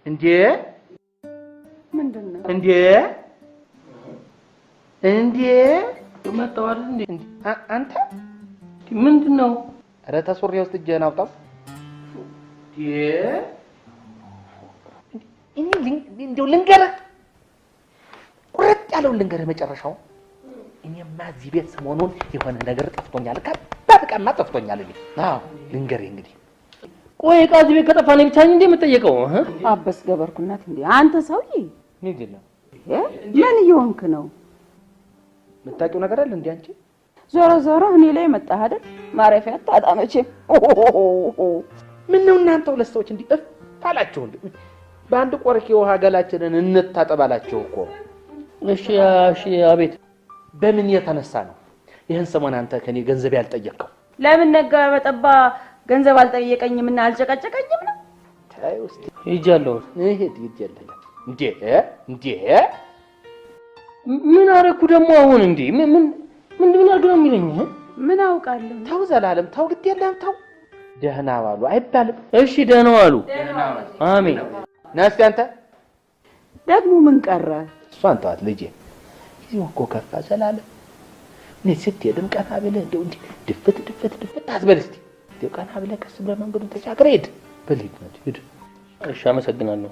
እንዴ ምንድነው እንዴ መጣዋል እንዴ አንተ ምንድነው? ኧረ ተሱሪ ውስጥ እጄን አውጣው። እንደው ልንገርህ፣ ቁርጥ ያለው ልንገርህ መጨረሻው። እኔማ እዚህ ቤት ሰሞኑን የሆነ ነገር ጠፍቶኛል። ከባድ ዕቃማ ጠፍቶኛል። አዎ ልንገርህ እንግዲህ። ቆይ ዕቃ እዚህ ቤት ከጠፋ ነው ብቻ እንዴ የምጠየቀው? አበስ ገበርኩናት እንዴ አንተ ሰውዬ ምንድነው? ምን እየሆንክ ነው? የምታውቂው ነገር አለ እንዴ አንቺ? ዞሮ ዞሮ እኔ ላይ መጣህ አይደል? ማረፊያ ታጣመቼ። ምን ነው እናንተ ሁለት ሰዎች እንዲህ እፋላችሁ እንዴ? በአንድ ቆርኬ ውሃ ገላችንን እንታጠባላችሁ እኮ። እሺ አቤት። በምን የተነሳ ነው ይሄን ሰሞን አንተ ከኔ ገንዘብ ያልጠየቅከው? ለምን ነጋ በጠባ ገንዘብ አልጠየቀኝም እና አልጨቀጨቀኝም ነው? ታይ ውስጥ ይጃለው ይጀለለ እንዴ ምን አረኩ ደግሞ አሁን እንዴ? ምን አድርግ ነው የሚለኝ? ምን አውቃለሁ። ተው ዘላለም ተው፣ ግድ የለም ተው። ደህና ዋሉ አይባልም። እሺ ደህና ዋሉ። አሜን። ናስቲ አንተ ደግሞ ምን ቀረ? እሷን ተዋት ልጄ። ይሄው እኮ ከፋ ዘላለም። እኔ ስትሄድም ቀና ብለህ እንደው እንዴ ድፍት አትበል እስቲ። እንደው ቀና ብለህ ቀስ ብለህ መንገዱን ተሻግረህ ሂድ። በልሂድ ነው ሂድ። እሺ አመሰግናለሁ።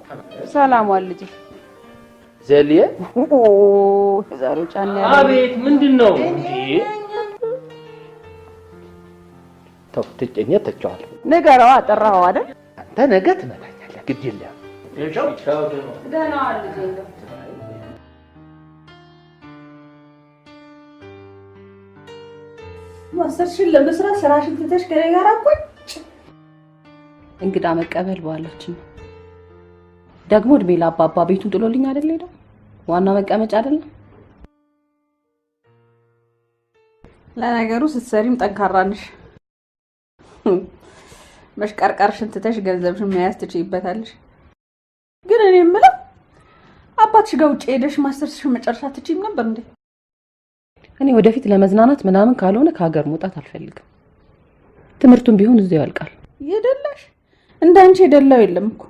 ሰላም ዋል ልጄ። ዘልዬ ዛሬው ጫና አቤት። ምንድነው እንዴ? ተው ትጨኛ ተጫዋል። ነገራው አጠራው አይደል? አንተ ነገ ትመጣኛለህ። ግድ የለም። ደህና ዋል ልጄ። ማስተርሽን ለመስራት ስራሽን ትተሽ ከኔ ጋር አቆጭ። እንግዳ መቀበል በኋላችን ደግሞ እድሜ ለአባባ ቤቱን ጥሎልኝ አይደል ሄደ። ዋና መቀመጫ አይደለም። ለነገሩ ስትሰሪም ጠንካራ ነሽ። መሽቀርቀርሽን ትተሽ ገንዘብሽን መያዝ ትችይበታለሽ። ግን እኔ የምለው አባትሽ ጋር ውጭ ሄደሽ ማስተርስሽን መጨረሻ ትችይም ነበር እንዴ? እኔ ወደፊት ለመዝናናት ምናምን ካልሆነ ከሀገር መውጣት አልፈልግም። ትምህርቱም ቢሆን እዚያው ያልቃል። ይደላሽ እንዳንቺ የደላው የለም እኮ።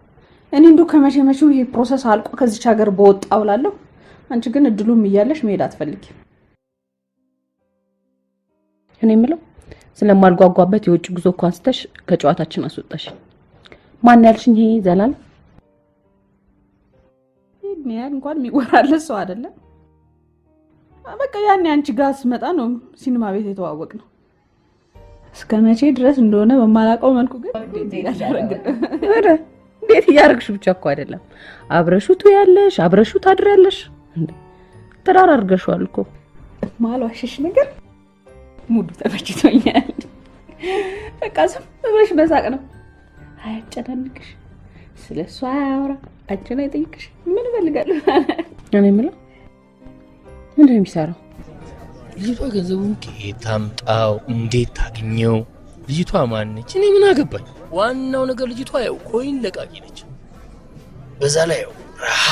እኔ እንደው ከመቼው ይሄ ፕሮሰስ አልቆ ከዚች ሀገር በወጣው ላለሁ። አንቺ ግን እድሉም እያለሽ መሄድ አትፈልጊም። እኔ የምለው ስለማልጓጓበት የውጭ ጉዞ እኮ አንስተሽ ከጨዋታችን አስወጣሽ። ማን ያልሽኝ? ይሄ ዘላለም ያን እንኳን የሚወራለት ሰው አይደለም። በቃ ያኔ አንቺ ጋር ስመጣ ነው ሲኒማ ቤት የተዋወቅ ነው። እስከ መቼ ድረስ እንደሆነ በማላውቀው መልኩ ግን እንዴት እያደረግሽ ብቻ እኮ አይደለም አብረሹ ትያለሽ፣ አብረሹ ታድሪያለሽ። ተራራ አድርገሽዋል እኮ። ማልዋሽሽ ነገር ሙሉ ተመችቶኛል። በቃ ዝም ብለሽ በሳቅ ነው። አያጨናንቅሽ፣ ስለሷ አያወራ፣ አንቺን አይጠይቅሽ። ምን እፈልጋለሁ? እኔ የምለው ምንድን ነው የሚሰራው? ልጅቷ ገንዘቡን ከየት ታምጣው? እንዴት ታገኘው? ልጅቷ ማን ነች? እኔ ምን አገባኝ? ዋናው ነገር ልጅቷ ያው ኮይን ለቃቂ ነች። በዛ ላይ ያው ረሃ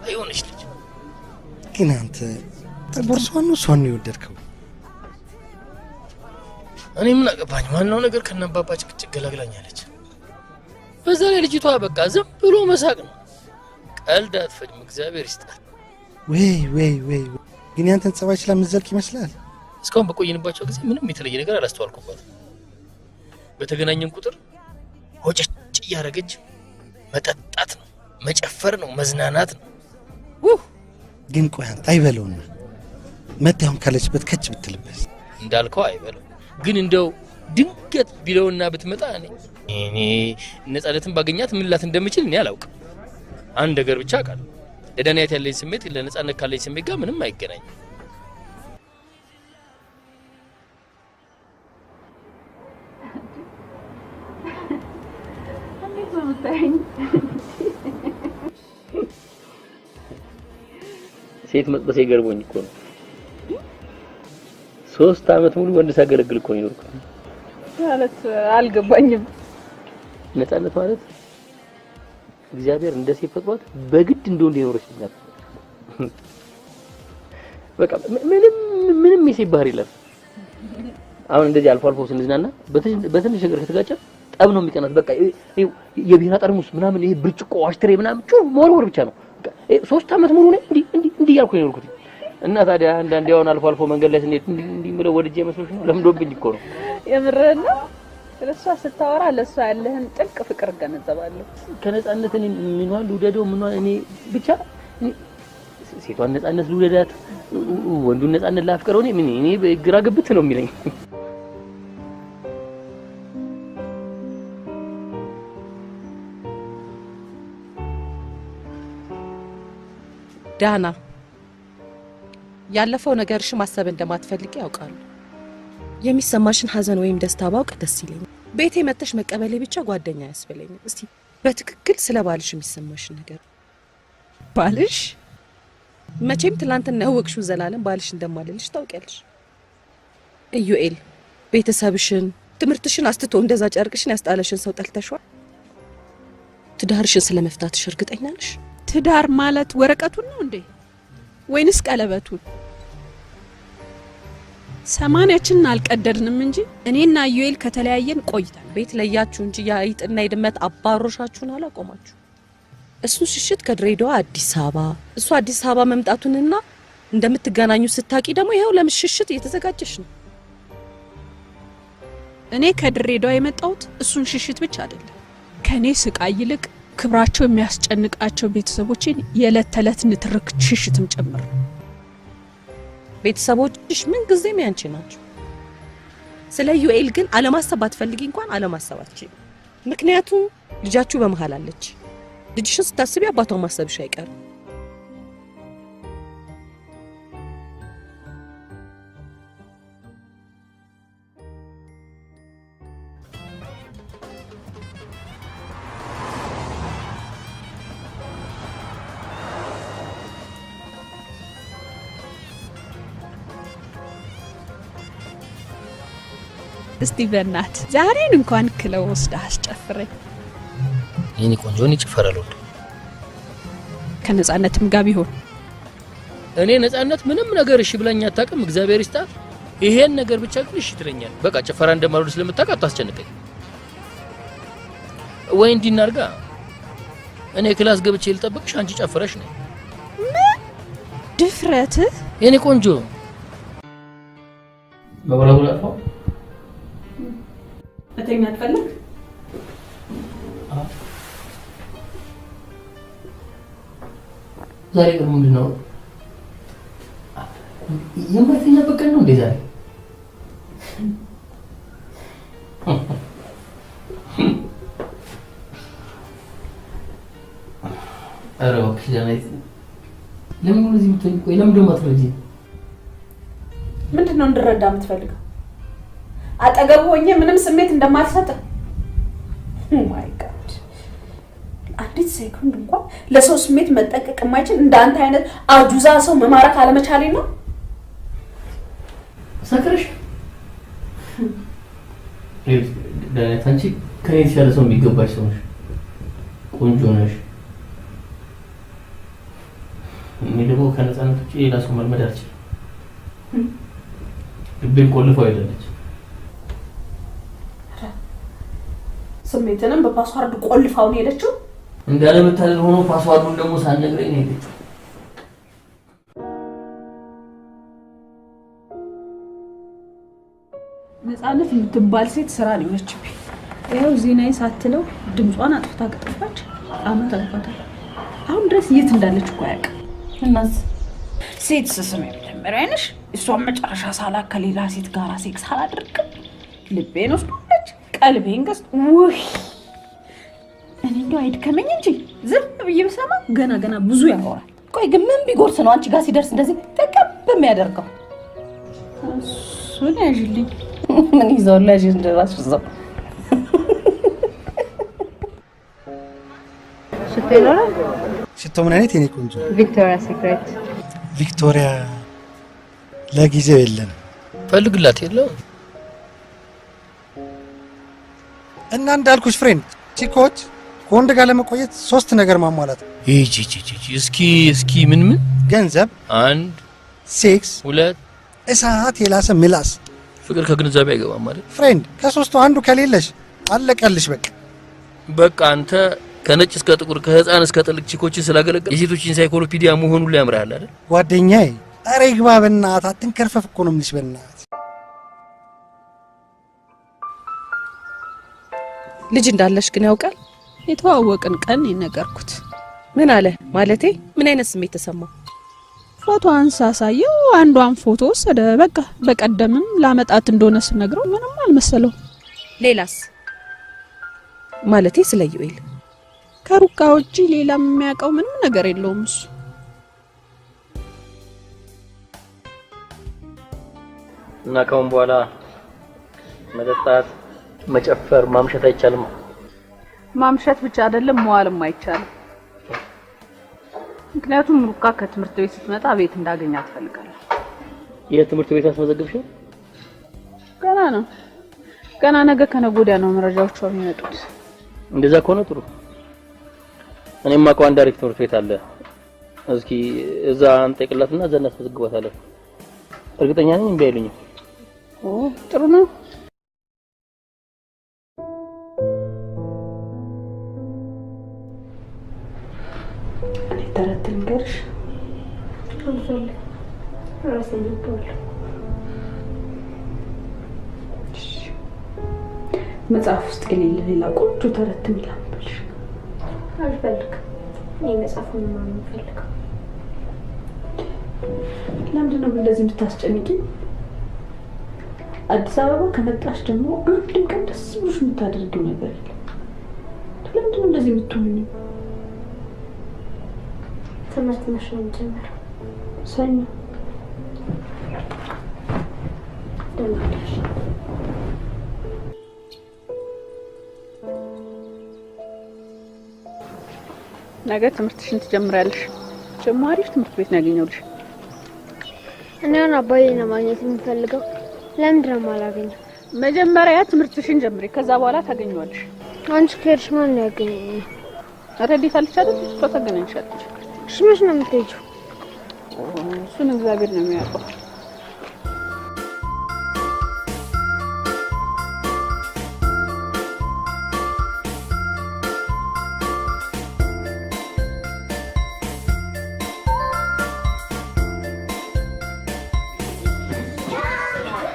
አይሆነች ልጅ። ግን አንተ ቦርሷን ነው እሷን የወደድከው? እኔ ምን አገባኝ? ዋናው ነገር ከነባባ ጭቅጭቅ ገላግላኛለች። በዛ ላይ ልጅቷ በቃ ዝም ብሎ መሳቅ ነው። ቀልድ አትፈጅም። እግዚአብሔር ይስጣል። ወይ ግን ያንተን ጸባይ ችላ ምዘልክ ይመስላል። እስካሁን በቆየንባቸው ጊዜ ምንም የተለየ ነገር አላስተዋልኩባትም። በተገናኘን ቁጥር ሆጨጭ እያደረገች መጠጣት ነው፣ መጨፈር ነው፣ መዝናናት ነው። ግን ቆይ አንተ አይበለውና መታየውን ካለችበት ከች ብትልበስ እንዳልከው አይበለው። ግን እንደው ድንገት ቢለውና ብትመጣ እኔ ነፃነትን ባገኛት ምን ላት እንደምችል እኔ አላውቅም። አንድ ነገር ብቻ አውቃለሁ። ለዳንያት ያለኝ ስሜት ለነፃነት ካለኝ ስሜት ጋር ምንም አይገናኝም። ሴት መጥበስ ይገርሞኝ እኮ ነው። 3 አመት ሙሉ ወንድ ሳገለግል እኮ ነው የኖርኩት። ማለት አልገባኝም። ነፃነት ማለት እግዚአብሔር እንደ ሴት ፈጥሯት በግድ እንደወንድ የኖረች ናት። በቃ ምንም የሴት ባህሪ የለም። አሁን እንደዚህ አልፎ አልፎ ስንዝናና በትንሽ ነገር ከተጋጨ ጠብ ነው የሚቀናት። በቃ የቢራ ጠርሙስ ምናምን ይሄ ብርጭቆ አሽትሬ ምናምን መወርወር ብቻ ነው። 3 ዓመት ሙሉ ነው እንዲህ ያልኩኝ ነው የኖርኩት። እና ታዲያ አንዳንዴ አሁን አልፎ አልፎ መንገድ ላይ ስንሄድ እንዲህ ምለው ወድጄ መስሎሽ ነው? ለምዶብኝ እኮ ነው። የምርህን ነው? ስለሷ ስታወራ ለሷ ያለህን ጥልቅ ፍቅር እገነዘባለሁ። ከነጻነት እኔ ምኗን ልውደደው ምኗን እኔ ብቻ ሴቷን ነጻነት ልውደዳት ወንዱን ነጻነት ላፍቀረው እኔ ግራ ግብት ነው የሚለኝ። ዳና ያለፈው ነገርሽ ማሰብ እንደማትፈልጊ ያውቃሉ። የሚሰማሽን ሀዘን ወይም ደስታ ባውቅ ደስ ይለኛል። ቤቴ መተሽ መቀበሌ ብቻ ጓደኛ ያስብለኝ። እስቲ በትክክል ስለ ባልሽ የሚሰማሽን ነገር። ባልሽ መቼም ትላንትና ያወቅሽው ዘላለም ባልሽ እንደማልልሽ ታውቂያለሽ። ኢዩኤል ቤተሰብሽን ትምህርትሽን አስትቶ እንደዛ ጨርቅሽን ያስጣለሽን ሰው ጠልተሽዋል። ትዳርሽን ስለመፍታትሽ እርግጠኛ ነሽ? ትዳር ማለት ወረቀቱን ነው እንዴ ወይንስ ቀለበቱን? 80ችንን አልቀደድንም እንጂ እኔና ኢዩኤል ከተለያየን ቆይተን ቤት ለያችሁ እንጂ የአይጥና የድመት አባሮሻችሁን አላቆማችሁ። እሱ ሽሽት ከድሬዳዋ አዲስ አበባ እሱ አዲስ አበባ መምጣቱንና እንደምትገናኙ ስታቂ ደግሞ ይሄው ለምሽሽት እየተዘጋጀሽ ነው። እኔ ከድሬዳዋ የመጣሁት እሱን ሽሽት ብቻ አይደለም። ከኔ ስቃይ ይልቅ ክብራቸው የሚያስጨንቃቸው ቤተሰቦችን የዕለት ተዕለት ንትርክ ሽሽትም ጭምር። ቤተሰቦችሽ ምን ጊዜም ያንቺ ናቸው። ስለ ኢዩኤል ግን አለማሰብ አትፈልጊ እንኳን አለማሰባችሁ። ምክንያቱም ልጃችሁ በመሃል አለች። ልጅሽን ስታስቢ አባቷን ማሰብሽ አይቀርም። እስቲ በእናት ዛሬን እንኳን ክለው ወስዳ አስጨፍረኝ። የኔ ቆንጆን ይጭፈራል ወጥ ከነጻነትም ጋር ቢሆን እኔ ነጻነት ምንም ነገር እሺ ብላኝ አታውቅም። እግዚአብሔር ይስጣት። ይሄን ነገር ብቻ ግን እሺ ትለኛል። በቃ ጭፈራ እንደማልወድ ስለምታውቅ አታስጨንቀኝ። ወይ እንዲናርጋ እኔ ክላስ ገብቼ ልጠብቅሽ፣ አንቺ ጨፍረሽ ነኝ። ድፍረት የኔ ቆንጆ በብራቡላ ነው እተኛ አትፈልግ? ዛሬ ግን ምንድን ነው የማይተኛበት ቀን ነው እንዴ ዛሬ? ኧረ እባክሽ ዳናይት ለምን ነው እዚህ የምትሆኝ? ቆይ ለምን ደግሞ አትረጂ? ምንድን ነው እንድረዳ የምትፈልገው? አጠገቡ ሆኜ ምንም ስሜት እንደማልሰጥ ማይ ጋድ። አንዲት ሴኮንድ እንኳን ለሰው ስሜት መጠቀቅ የማይችል እንዳንተ አይነት አጁዛ ሰው መማረክ አለመቻሌ ነው። ሰክረሽ ዳናይት አንቺ ከኔ ያለ ሰው የሚገባሽ ሰው ነሽ። ቆንጆ ነሽ። እኔ ደግሞ ከነጻነት ውጪ ሌላ ሰው መልመድ አልችልም። ልቤን ቆልፈው አይደለች። ስሜትንም በፓስዋርድ ቆልፋው ነው የሄደችው። እንዳለመታደል ሆኖ ፓስዋርዱን ደግሞ ሳትነግረኝ ነው የሄደችው። ነጻነት የምትባል ሴት ስራ ነው የሆነችብኝ። ይኸው ዜናዬን ሳትለው ድምጿን አጥፍታ ከጠፋች አመት አልፏታል። አሁን ድረስ የት እንዳለች እኮ አያውቅም። እናስ ሴት ስስም የመጀመሪያ አይነሽ እሷን መጨረሻ ሳላ ከሌላ ሴት ጋር ሴክስ አላደርግም ልቤን ወስዳለች፣ ቀልቤን ገዝ ውይ እኔ እንደው አይድከመኝ እንጂ ዝም ብዬ ብሰማ ገና ብዙ ያወራል። ቆይ ግን ምን ቢጎርስ ነው አንቺ ጋር ሲደርስ እንደዚህ ተቀብ የሚያደርገው? እሱን ያዥልኝ። ምን ይዘው ለጅ እንደራስ ዘው ሽቶ ምን አይነት የኔ ቆንጆ? ቪክቶሪያ ሲክሬት። ቪክቶሪያ ለጊዜው የለም። ፈልግላት የለው እና እንዳልኩሽ ፍሬንድ ቺኮች ከወንድ ጋር ለመቆየት 3 ነገር ማሟላት። እስኪ ምን ገንዘብ፣ 1 ሴክስ 2 እሳት የላሰ ምላስ ፍቅር ከግንዛቤ አይገባም ማለት ፍሬንድ ከሶስቱ አንዱ ከሌለሽ አለቀልሽ በቃ። በቃ አንተ ከነጭ እስከ ጥቁር ከህፃን እስከ ጥልቅ ቺኮችን ስላገለገል የሴቶችን ሳይኮሎፒዲያ መሆኑን ላይ ያምራል አይደል? ጓደኛዬ ኧረ ይግባ በእናትህ አትንከርፈፍ እኮ ነው የምልሽ በእናትህ። ልጅ እንዳለሽ ግን ያውቃል? የተዋወቅን ቀን የነገርኩት። ምን አለ ማለቴ? ምን አይነት ስሜት ተሰማው? ፎቶዋን ሳሳየው አንዷን ፎቶ ወሰደ። በቃ በቀደምም ላመጣት እንደሆነ ስነግረው ምንም አልመሰለው። ሌላስ? ማለቴ ስለ ዩኤል ከሩቃ ውጪ ሌላ የሚያውቀው ምንም ነገር የለውም እሱ። እና ካሁን በኋላ መጠጣት፣ መጨፈር፣ ማምሸት አይቻልም። ማምሸት ብቻ አይደለም መዋልም አይቻልም። ምክንያቱም ሩቃ ከትምህርት ቤት ስትመጣ ቤት እንዳገኛት ትፈልጋለች። የትምህርት ቤት አስመዘግብሽ? ገና ነው። ገና ነገ ከነገ ወዲያ ነው መረጃዎቿ የሚመጡት። እንደዛ ከሆነ ጥሩ። እኔም አውቀው አንድ አሪፍ ትምህርት ቤት አለ። እስኪ እዛ አንጠይቅላትና እዛ እናስመዘግባታለን። እርግጠኛ ነኝ እምቢ አይሉኝም። ጥሩ ነው። እኔ ተረት ልንገርሽ። አልፈልግም። ራሴን ልትወልድ መጽሐፍ ውስጥ የሌለ ሌላ ቆንጆ ተረት የሚላምብልሽ። አልፈልግም። እኔ መጽሐፉን ነው የምፈልገው። ለምንድን ነው እንደዚህ የምታስጨንቂኝ? አዲስ አበባ ከመጣሽ ደግሞ አንድም ቀን ደስ ብሎሽ የምታደርጊው ነገር የለም። ለምንድን ነው እንደዚህ የምትሆኚው? ትምህርት መቼ ነው የሚጀምረው? ሰኞ። ደህና ነሽ? ነገ ትምህርትሽን ትጀምሪያለሽ። ደግሞ አሪፍ ትምህርት ቤት ነው ያገኘሁልሽ። እኔ አሁን አባዬን ነው ማግኘት የምፈልገው። ለምንድን ነው የማላገኘው? መጀመሪያ ትምህርትሽን ጀምሪ፣ ከዛ በኋላ ታገኘዋለሽ። አንቺ ከሄድሽ ማን ያገኘኝ? ረዲት አለች አይደል? እሷ ታገናኝሻለች። እሺ መች ነው የምትሄጂው? እሱን እግዚአብሔር ነው የሚያውቀው።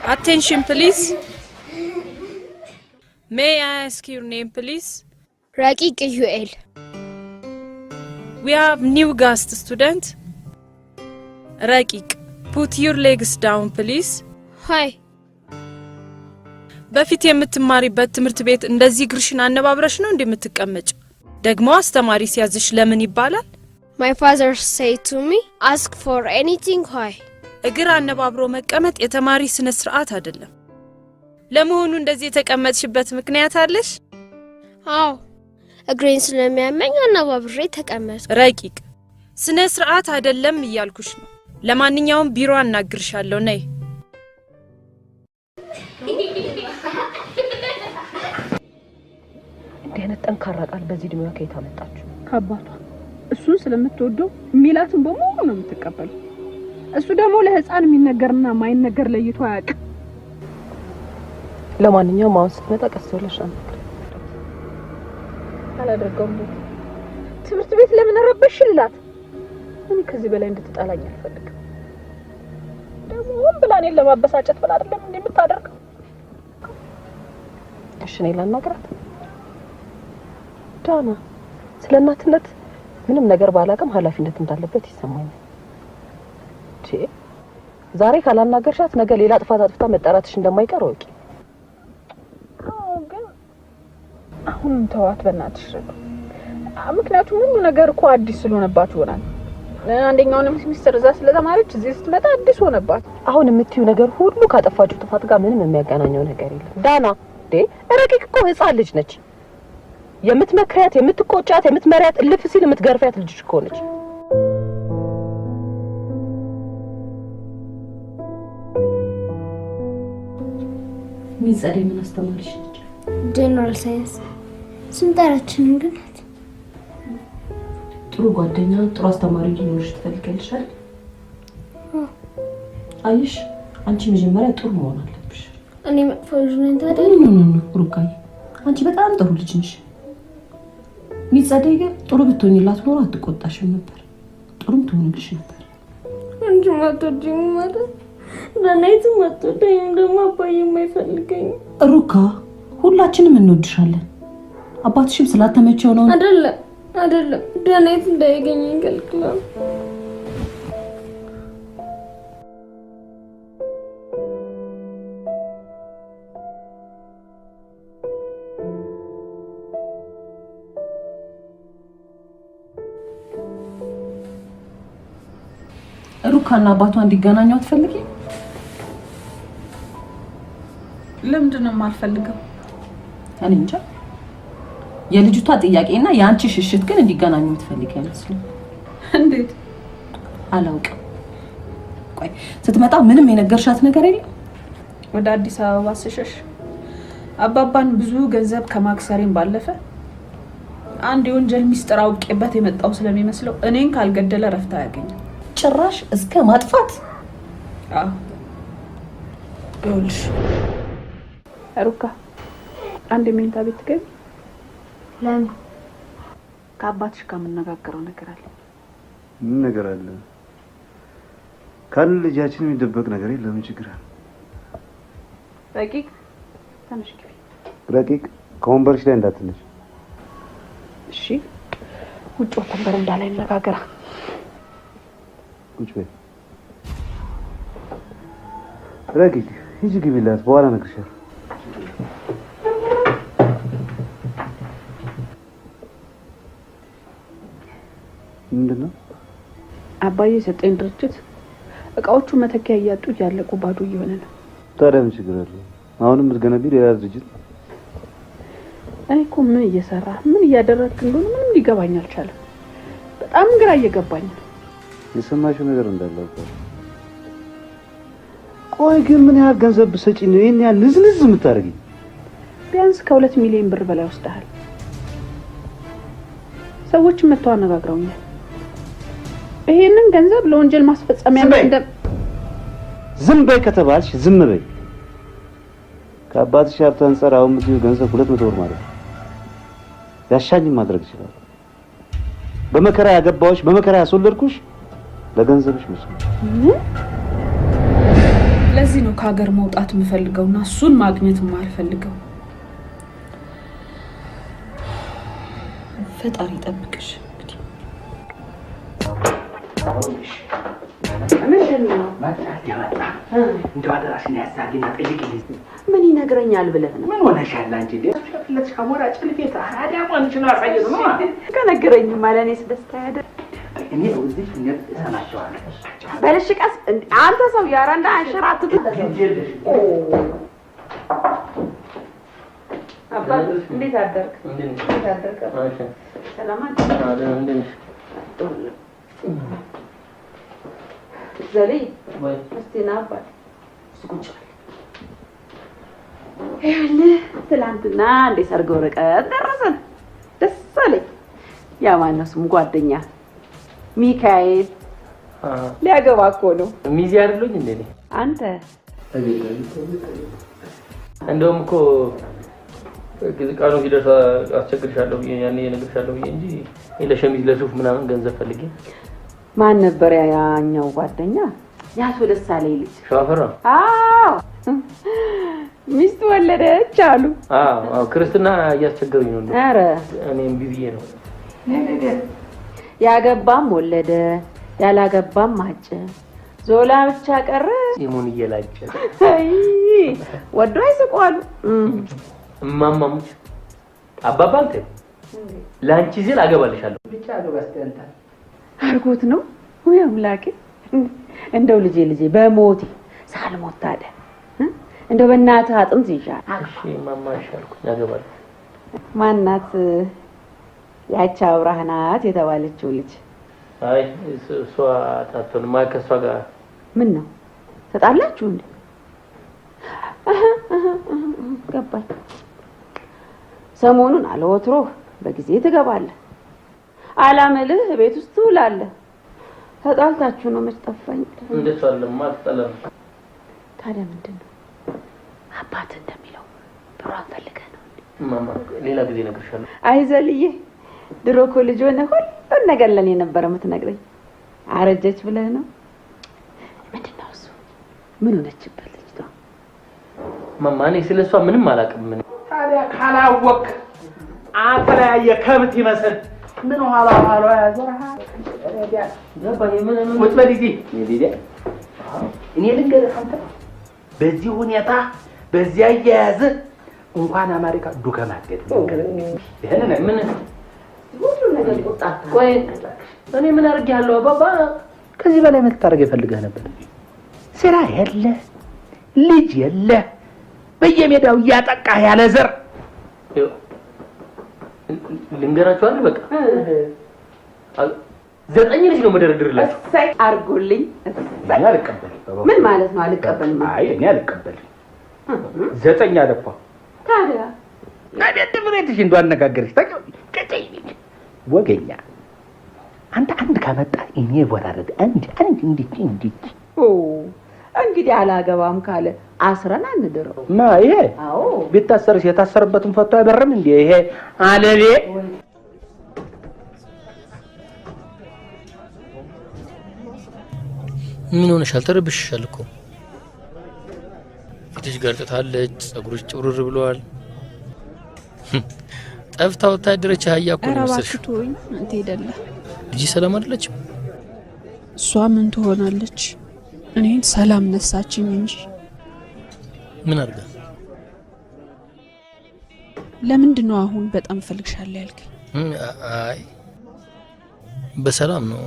Attention please. May I ask your name please? ረቂቅ ዩኤል። We have new guest student. ረቂቅ, put your legs down please. ሃይ። በፊት የምትማሪበት ትምህርት ቤት እንደዚህ እግርሽን አነባብረሽ ነው እንደምትቀመጭ? ደግሞ አስተማሪ ሲያዝሽ ለምን ይባላል? My father said to me, ask for anything. ሃይ። እግር አነባብሮ መቀመጥ የተማሪ ስነ ስርዓት አይደለም። ለመሆኑ እንደዚህ የተቀመጥሽበት ምክንያት አለሽ? አዎ፣ እግሬን ስለሚያመኝ አነባብሬ ተቀመጥኩ። ረቂቅ፣ ስነ ስርዓት አይደለም እያልኩሽ ነው። ለማንኛውም ቢሮ አናግርሻለሁ። ነይ። እንዲህ አይነት ጠንካራ ቃል በዚህ እድሜዋ ከየት አመጣችሁ? ከአባቷ። እሱን ስለምትወደው ሚላትን በሙሉ ነው የምትቀበለው። እሱ ደግሞ ለህፃን የሚነገርና ማይነገር ለይቶ አያውቅም። ለማንኛውም አሁን ስትመጣ ቀስ ብለሽ አንተ አላደርገውም። ትምህርት ቤት ለምን ረበሽላት? እኔ ከዚህ በላይ እንድትጣላኝ አልፈልግም። ደግሞ ምን ብላ እኔን ለማበሳጨት ብላ አይደለም እንዴ የምታደርገው? እሺ እኔ ላናግራት። ዳና ስለ እናትነት ምንም ነገር ባላውቅም ኃላፊነት እንዳለበት ይሰማኛል። ዛሬ ካላናገርሻት ነገ ሌላ ጥፋት አጥፍታ መጣራትሽ እንደማይቀር ወቂ። ግን አሁን ተዋት በእናትሽ። ምክንያቱም ሁሉ ነገር እኮ አዲስ ስለሆነባት ይሆናል። አንደኛውንም ሚስተር እዛ ስለተማረች እዚህ ስትመጣ አዲስ ሆነባት። አሁን የምትዩ ነገር ሁሉ ካጠፋችሁ ጥፋት ጋር ምንም የሚያገናኘው ነገር የለም። ዳና ረቂቅ እኮ ህፃን ልጅ ነች። የምትመክሪያት፣ የምትቆጫት፣ የምትመሪያት እልፍ ሲል የምትገርፊያት ልጅ እኮ ነች። ሚጸዴ ምን አስተማሪሽ ነች? ጀነራል ሳይንስ። ስንጠራችንን ግን ጥሩ ጓደኛ፣ ጥሩ አስተማሪ ሊኖርሽ ትፈልጊያለሽ አይደል? አይሽ አንቺ መጀመሪያ ጥሩ መሆን አለብሽ። እኔ መጥፎ ልጅ ነኝ ታዲያ? ሩካዬ አንቺ በጣም ጥሩ ልጅ ነሽ። ሚጸደይ ግን ጥሩ ብትሆኝላት ኖሮ አትቆጣሽም ነበር። ጥሩም ትሆንልሽ ነበር። አንቺ ማትወጂኝ ማለት ዳናይቱ ማትወደኝ ደግሞ አባዬ የማይፈልገኝ ሩካ፣ ሁላችንም እንወድሻለን። አባትሽም ስላተመቸው ነው። አይደለም ዳናይቱ እንዳይገኝ ይከልክላል። ሩካና አባቷ እንዲገናኙ አትፈልጊም? ለምንድን ነው የማልፈልገው? እኔ እንጃ። የልጅቷ ጥያቄና የአንቺ ሽሽት ግን እንዲገናኙ የምትፈልጊ አይመስልም። እንዴት? አላውቅም። ቆይ ስትመጣ ምንም የነገርሻት ነገር የለም? ወደ አዲስ አበባ ስሸሽ አባባን ብዙ ገንዘብ ከማክሰሬን ባለፈ አንድ የወንጀል ሚስጥር አውቄበት የመጣው ስለሚመስለው እኔን ካልገደለ ረፍታ አያገኝም። ጭራሽ እስከ ማጥፋት? አዎ። ይኸውልሽ ሩካ፣ አንድ የመኝታ ቤት ገቢ። ለምን? ከአባትሽ ጋር የምነጋገረው ነገር አለ። ምን ነገር አለ? ካለ ልጃችን የሚደበቅ ነገር የለም። ምን ችግር አለ? ረቂቅ ተነሽ ግቢ። ረቂቅ ከወንበርሽ ላይ እንዳትነሽ እሺ? ውጭ ወጥተን በረንዳ ላይ እንነጋገራ። ቁጭ በይ ረቂቅ። ሂጂ ግቢላት፣ በኋላ እነግርሻለሁ። ምንድን ነው? አባዬ የሰጠኝ ድርጅት እቃዎቹ መተኪያ እያጡ እያለቁ ባዶ እየሆነ ነው። ታዲያ ምን ችግር አለ? አሁንም የምትገነቢ ሌላ ድርጅት። እኔ እኮ ምን እየሰራ ምን እያደረግክ እንደሆነ ምንም ሊገባኝ አልቻለም። በጣም ግራ እየገባኝ ነው። የሰማሽው ነገር እንዳለ አውቃለሁ። ቆይ ግን ምን ያህል ገንዘብ ብትሰጪ ነው ይሄን ያህል ልዝልዝ የምታደርጊኝ? ቢያንስ ከ2 ሚሊዮን ብር በላይ ወስደሃል። ሰዎችን መተው አነጋግረውኛል። ይሄንን ገንዘብ ለወንጀል ማስፈጸሚያ ዝም በይ ከተባልሽ ዝም በይ። ከአባትሽ ሀብት አንፃር አሁን የምትይው ገንዘብ 200 ብር ማለት ነው። ያሻኝን ማድረግ ይችላል። በመከራ ያገባዎች በመከራ ያስወለድኩሽ ለገንዘብሽ መስሎኝ። ለዚህ ነው ከሀገር መውጣት የምፈልገውና እሱን ማግኘት የማልፈልገው። ፈጣሪ ይጠብቅሽ። እንደው አደራሽን ያሳግና ጠይቅልኝ። ምን ይነግረኛል ብለህ ነው? ምን ሆነሻል አንቺ? ለሽ አሞራ ጭልፌት አራዳ ቋንጭ ነው አሳየው ነው ከነገረኝ ማለት እኔስ ደስታ ያደ እኔ እዚህ እንዴት ሰማቸዋለሁ። በልሽ ቀስ አንተ ሰው ያራንዳ አንሸራትት አባል እንዴት አደርክ? እንዴት አደርክ? ሰላም አደርክ? ዘሌ እስቲና አባል ቁጭ ይኸውልህ ትላንትና እንደ ሰርግ ወረቀት ደረሰን። ደስ አለኝ። ያ ማነው ስሙ ጓደኛ ሚካኤል ሊያገባ እኮ ነው። ሚዜ አይደሉኝ እንዴ? አንተ እንደውም እኮ ቃሉ ሲደርስ አስቸግርሻለሁ ያኔ እነግርሻለሁ እንጂ ለሸሚዝ ለሱፍ ምናምን ገንዘብ ፈልጌ። ማን ነበር ያኛው ጓደኛ? ያቶ ደሳለኝ ልጅ ሻፈራ? አዎ ሚስት ወለደች አሉ። አዎ ክርስትና እያስቸገሩኝ ነው። ኧረ እኔም ቢቢዬ ነው። ያገባም ወለደ ያላገባም ማጨ ዞላ ብቻ ቀረ ሲሙን እየላጨ አይ ወዶ አይስቋሉ። እማማሙች አባባል ተይ ላንቺ ሲል አገባልሻለሁ ብቻ አገባስተንታ አርጎት ነው ወይ አምላኬ። እንደው ልጄ በሞቴ ሳልሞት ታዲያ እንደው በእናትህ አጥንት ይሻል። እሺ ማማሽ አልኩኝ አገባል። ማናት ያቻ አብራህናት የተባለችው ልጅ? አይ እሷ ታቶን ማከሷ ጋር ምን ነው ተጣላችሁ እንዴ? ገባኝ። ሰሞኑን አለወትሮ በጊዜ ትገባለህ፣ አላመልህ ቤት ውስጥ ትውላለህ። ተጣልታችሁ ነው መች ጠፋኝ። እንደሱ አይደለም አትጠላም። ታዲያ ምንድነው? አባት እንደሚለው ብሯን ፈልገህ ነው? ማማ ሌላ ጊዜ እነግርሻለሁ። አይ ዘልዬ ድሮ እኮ ልጅ ሆነ ሁሉን ነገር ለኔ ነበር የምትነግረኝ። አረጀች ብለህ ነው? ምንድነው እሱ? ምን ሆነችበት ልጅቷ? ማማ እኔ ስለሷ ምንም አላውቅም። ምን ታዲያ ካላወቅ አተለያየ ከብት ይመስል ምን ኋላ ያዘርሃ ቁጭ በል እዚህ። እኔ ልንገርህ አንተ በዚህ ሁኔታ በዚያ እያያዘ እንኳን አሜሪካ ዱከም አትገጥም። ይሄን ምን ሁሉ ነገር ቁጣት። ቆይ እኔ ምን አድርጌያለሁ አባባ? ከዚህ በላይ ምን ልታደርግ የፈልገህ ነበር? ስራ የለ ልጅ የለ በየሜዳው እያጠቃህ ያለ ዘር ልንገራችሁ አይደል? በቃ 9 ልጅ ነው መደረድርላችሁ። እሰይ አርጉልኝ። እኔ አልቀበልም። ምን ማለት ነው አልቀበልም? አይ እኔ አልቀበልም። 9 አለኳ። ታዲያ አቤት ድፍረትሽ እንደው አነጋገርሽ ተቀጨይ ወገኛ። አንተ አንድ ካመጣ እኔ ወራረድ አንድ እንዴት እንግዲህ አላገባም ካለ አስረን አንድረው ማ ይሄ አዎ ቢታሰርሽ የታሰረበትን ፈቶ አይበርም እንዴ? ይሄ አለሌ ምን ሆነሻል? ተረብሽሻል እኮ ፊትሽ ገርጥታለች፣ ጸጉርሽ ጭውርር ብሏል። ጠፍታ ወታደረች አህያ እኮ ነው መሰለሽ። ራባክቶኝ አንተ ሄደለ ልጅ ሰላም አይደለችም። እሷ ምን ትሆናለች? እኔን ሰላም ነሳችኝ እንጂ ምን አድርጋ? ለምንድን ነው አሁን በጣም ፈልግሻለሁ ያልከኝ? አይ በሰላም ነው።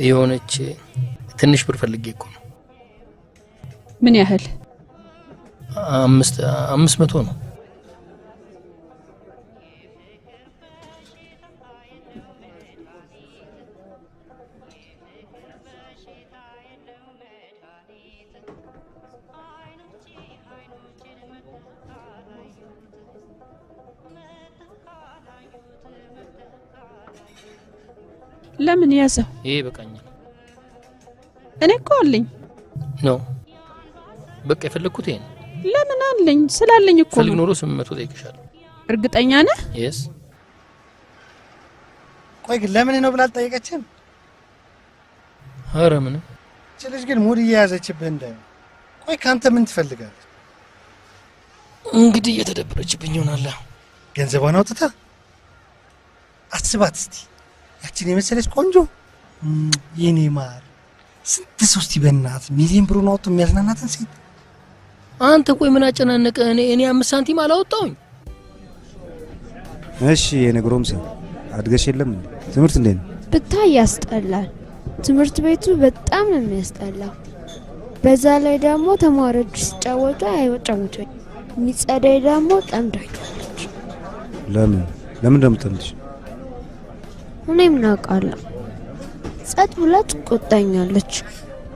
የሆነች ትንሽ ብር ፈልጌ እኮ ነው። ምን ያህል? 500 ነው። ለምን ያዘው? ይሄ በቃኛል። እኔ እኮ አለኝ ነው በቃ የፈለኩት ይሄን። ለምን አለኝ? ስላለኝ እኮ ፈልግ ኖሮ 800 ጠይቅሻለሁ። እርግጠኛ ነህ? yes። ቆይ ግን ለምን ነው ብላ አልጠየቀችም? ኧረ ምንም። እቺ ልጅ ግን ሙድ እየያዘችብህ እንደ ቆይ ካንተ ምን ትፈልጋለች? እንግዲህ እየተደበረችብኝ ይሆናል። ገንዘቧን አውጥታ አስባት እስቲ ያቺን የመሰለች ቆንጆ የኔ ማር ስንት ሰው እስቲ በእናትህ ሚሊዮን ብሩን አውጥቶ የሚያዝናናትን ሴት። አንተ ቆይ ምን አጨናነቀ? እኔ 5 ሳንቲም አላወጣሁኝ። እሺ የነገሮም ሰው አድገሽ የለም እንዴ? ትምህርት እንዴት ነው? ብታይ ያስጠላል። ትምህርት ቤቱ በጣም ነው የሚያስጠላው። በዛ ላይ ደግሞ ተማሪዎች ሲጫወቱ አይወጫወቱኝ። የሚጸደይ ደግሞ ጠምዳኛለች። ለምን እንደምጠምድሽ? እኔ ምን አውቃለሁ። ጸጥ ብላ ትቆጣኛለች።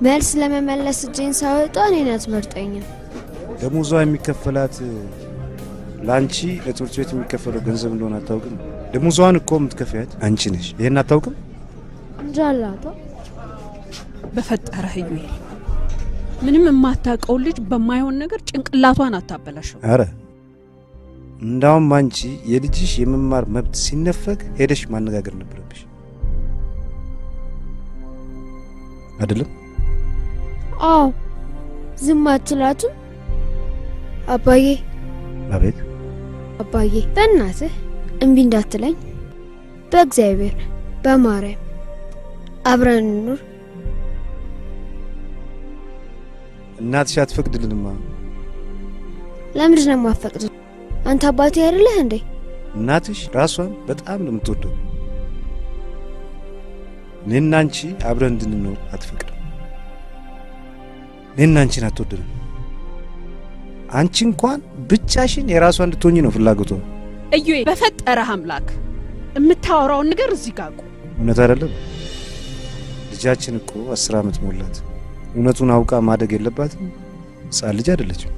መልስ ለመመለስ እጄን ሳወጣ እኔን አትመርጠኝም። ደሞዟ የሚከፈላት ለአንቺ ለትምህርት ቤት የሚከፈለው ገንዘብ እንደሆነ አታውቅም? ደሞዟን እኮ የምትከፍያት አንቺ ነሽ። ይሄን አታውቅም? እንጃላታ በፈጠረህ ዩኤል ምንም የማታውቀው ልጅ በማይሆን ነገር ጭንቅላቷን አታበላሽው። አረ እንዳውም አንቺ የልጅሽ የመማር መብት ሲነፈግ ሄደሽ ማነጋገር ነበረብሽ አይደለም? አዎ ዝም አትላቱም? አባዬ። አቤት። አባዬ በእናትህ እምቢ እንዳትለኝ፣ በእግዚአብሔር በማርያም አብረን እንኑር። እናትሽ አትፈቅድልንማ። ለምንድን ነው የማትፈቅድ? አንተ አባቴ አይደለህ እንዴ? እናትሽ ራሷን በጣም ነው የምትወደው። እኔና አንቺ አብረን እንድንኖር አትፈቅድም። እኔና አንቺን አትወድንም። አንቺ እንኳን ብቻሽን የራሷ እንድትሆኚ ነው ፍላጎቷ። እዩዬ በፈጠረህ አምላክ የምታወራውን ነገር እዚህ ጋር አቁም። እውነት አይደለም? ልጃችን እኮ 10 ዓመት ሞላት። እውነቱን አውቃ ማደግ የለባትም? ሕፃን ልጅ አይደለችም።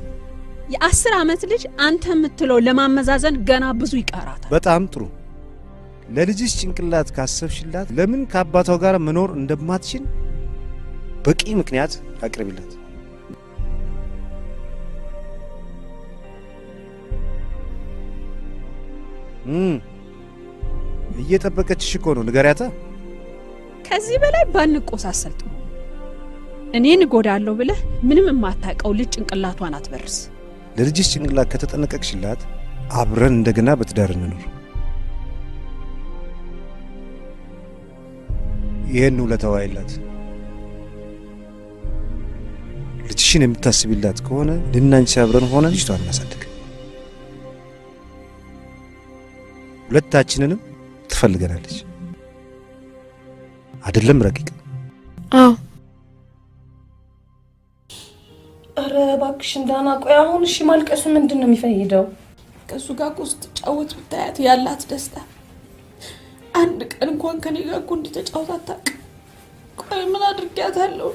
የ10 ዓመት ልጅ አንተ የምትለው ለማመዛዘን ገና ብዙ ይቀራታል። በጣም ጥሩ። ለልጅሽ ጭንቅላት ካሰብሽላት ለምን ከአባቷ ጋር መኖር እንደማትችል በቂ ምክንያት አቅርቢላት። እየጠበቀችሽ እኮ ነው። ንገሪያታ። ከዚህ በላይ ባንቆሳሰል ጥሩ። እኔን እጎዳለሁ ብለህ ምንም የማታውቀው ልጅ ጭንቅላቷን አትበርስ። ለልጅሽ ጭንቅላት ከተጠነቀቅሽላት አብረን እንደገና በትዳር እንኖር። ይሄን ውለታ ዋይላት። ልጅሽን የምታስቢላት ከሆነ ልናንቺ አብረን ሆነ ልጅቷን እናሳድግ። ሁለታችንንም ትፈልገናለች አይደለም ረቂቅ? አዎ። ኧረ እባክሽን ዳና፣ ቆይ አሁን እሺ ማልቀሱ ምንድን ነው የሚፈይደው? ከእሱ ጋር እኮ ስትጫወት ብታያት ያላት ደስታ አንድ ቀን እንኳን ከኔ ጋር እኮ እንዲተጫወት አታውቅም። ቆይ ምን አድርጊያታለሁ?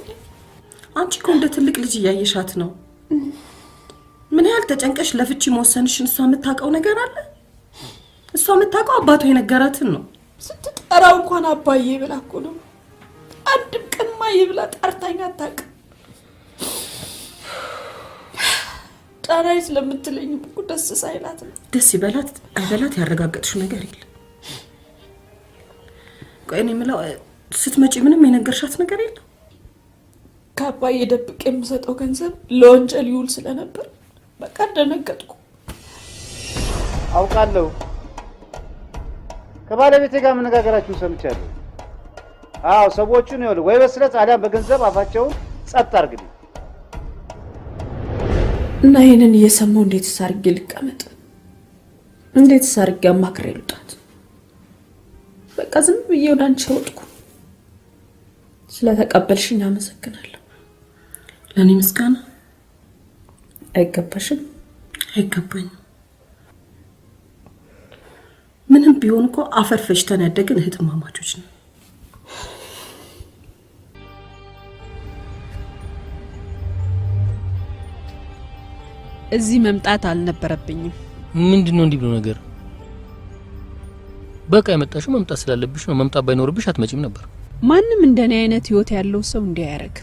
አንቺ እኮ እንደ ትልቅ ልጅ እያየሻት ነው። ምን ያህል ተጨንቀሽ ለፍቺ መወሰንሽን እሷ የምታውቀው ነገር አለ? እሷ የምታውቀው አባቷ የነገራትን ነው። ስትጠራው እንኳን አባዬ ብላ እኮ ነው። አንድም ቀን ማዬ ብላ ጠርታኝ አታውቅም። ጣራይ ስለምትለኝ እኮ ደስ ሳይላት ነው። ደስ ይበላት አይበላት ያረጋገጥሽው ነገር የለም። ቆይ እኔ የምለው ስትመጪ ምንም የነገርሻት ነገር የለም? ከአባዬ ደብቄ የምሰጠው ገንዘብ ለወንጀል ይውል ስለነበር በቃ ደነገጥኩ። አውቃለሁ። ከባለቤቴ ጋር መነጋገራችሁን ሰምቻለሁ። አዎ ሰዎቹን ይወል ወይ በስለት አዳም በገንዘብ አፋቸውን ጸጥ አርግልኝ። እና ይሄንን እየሰማው እንዴት ሳርጌ ልቀመጥ? እንዴት ሳርጌ አማክሬ ልውጣት? በቃ ዝም ብዬ ወደ አንቺ ወጥኩ። ስለተቀበልሽኝ አመሰግናለሁ። ለኔ ምስጋና አይገባሽም? አይገባኝም። ምንም ቢሆን እኮ አፈር ፈጭተን ያደግን እህትማማቾች ነው። እዚህ መምጣት አልነበረብኝም። ምንድነው እንዲህ ብሎ ነገር? በቃ የመጣሽው መምጣት ስላለብሽ ነው። መምጣት ባይኖርብሽ አትመጪም ነበር። ማንም እንደኔ አይነት ህይወት ያለው ሰው እንዲያረግ።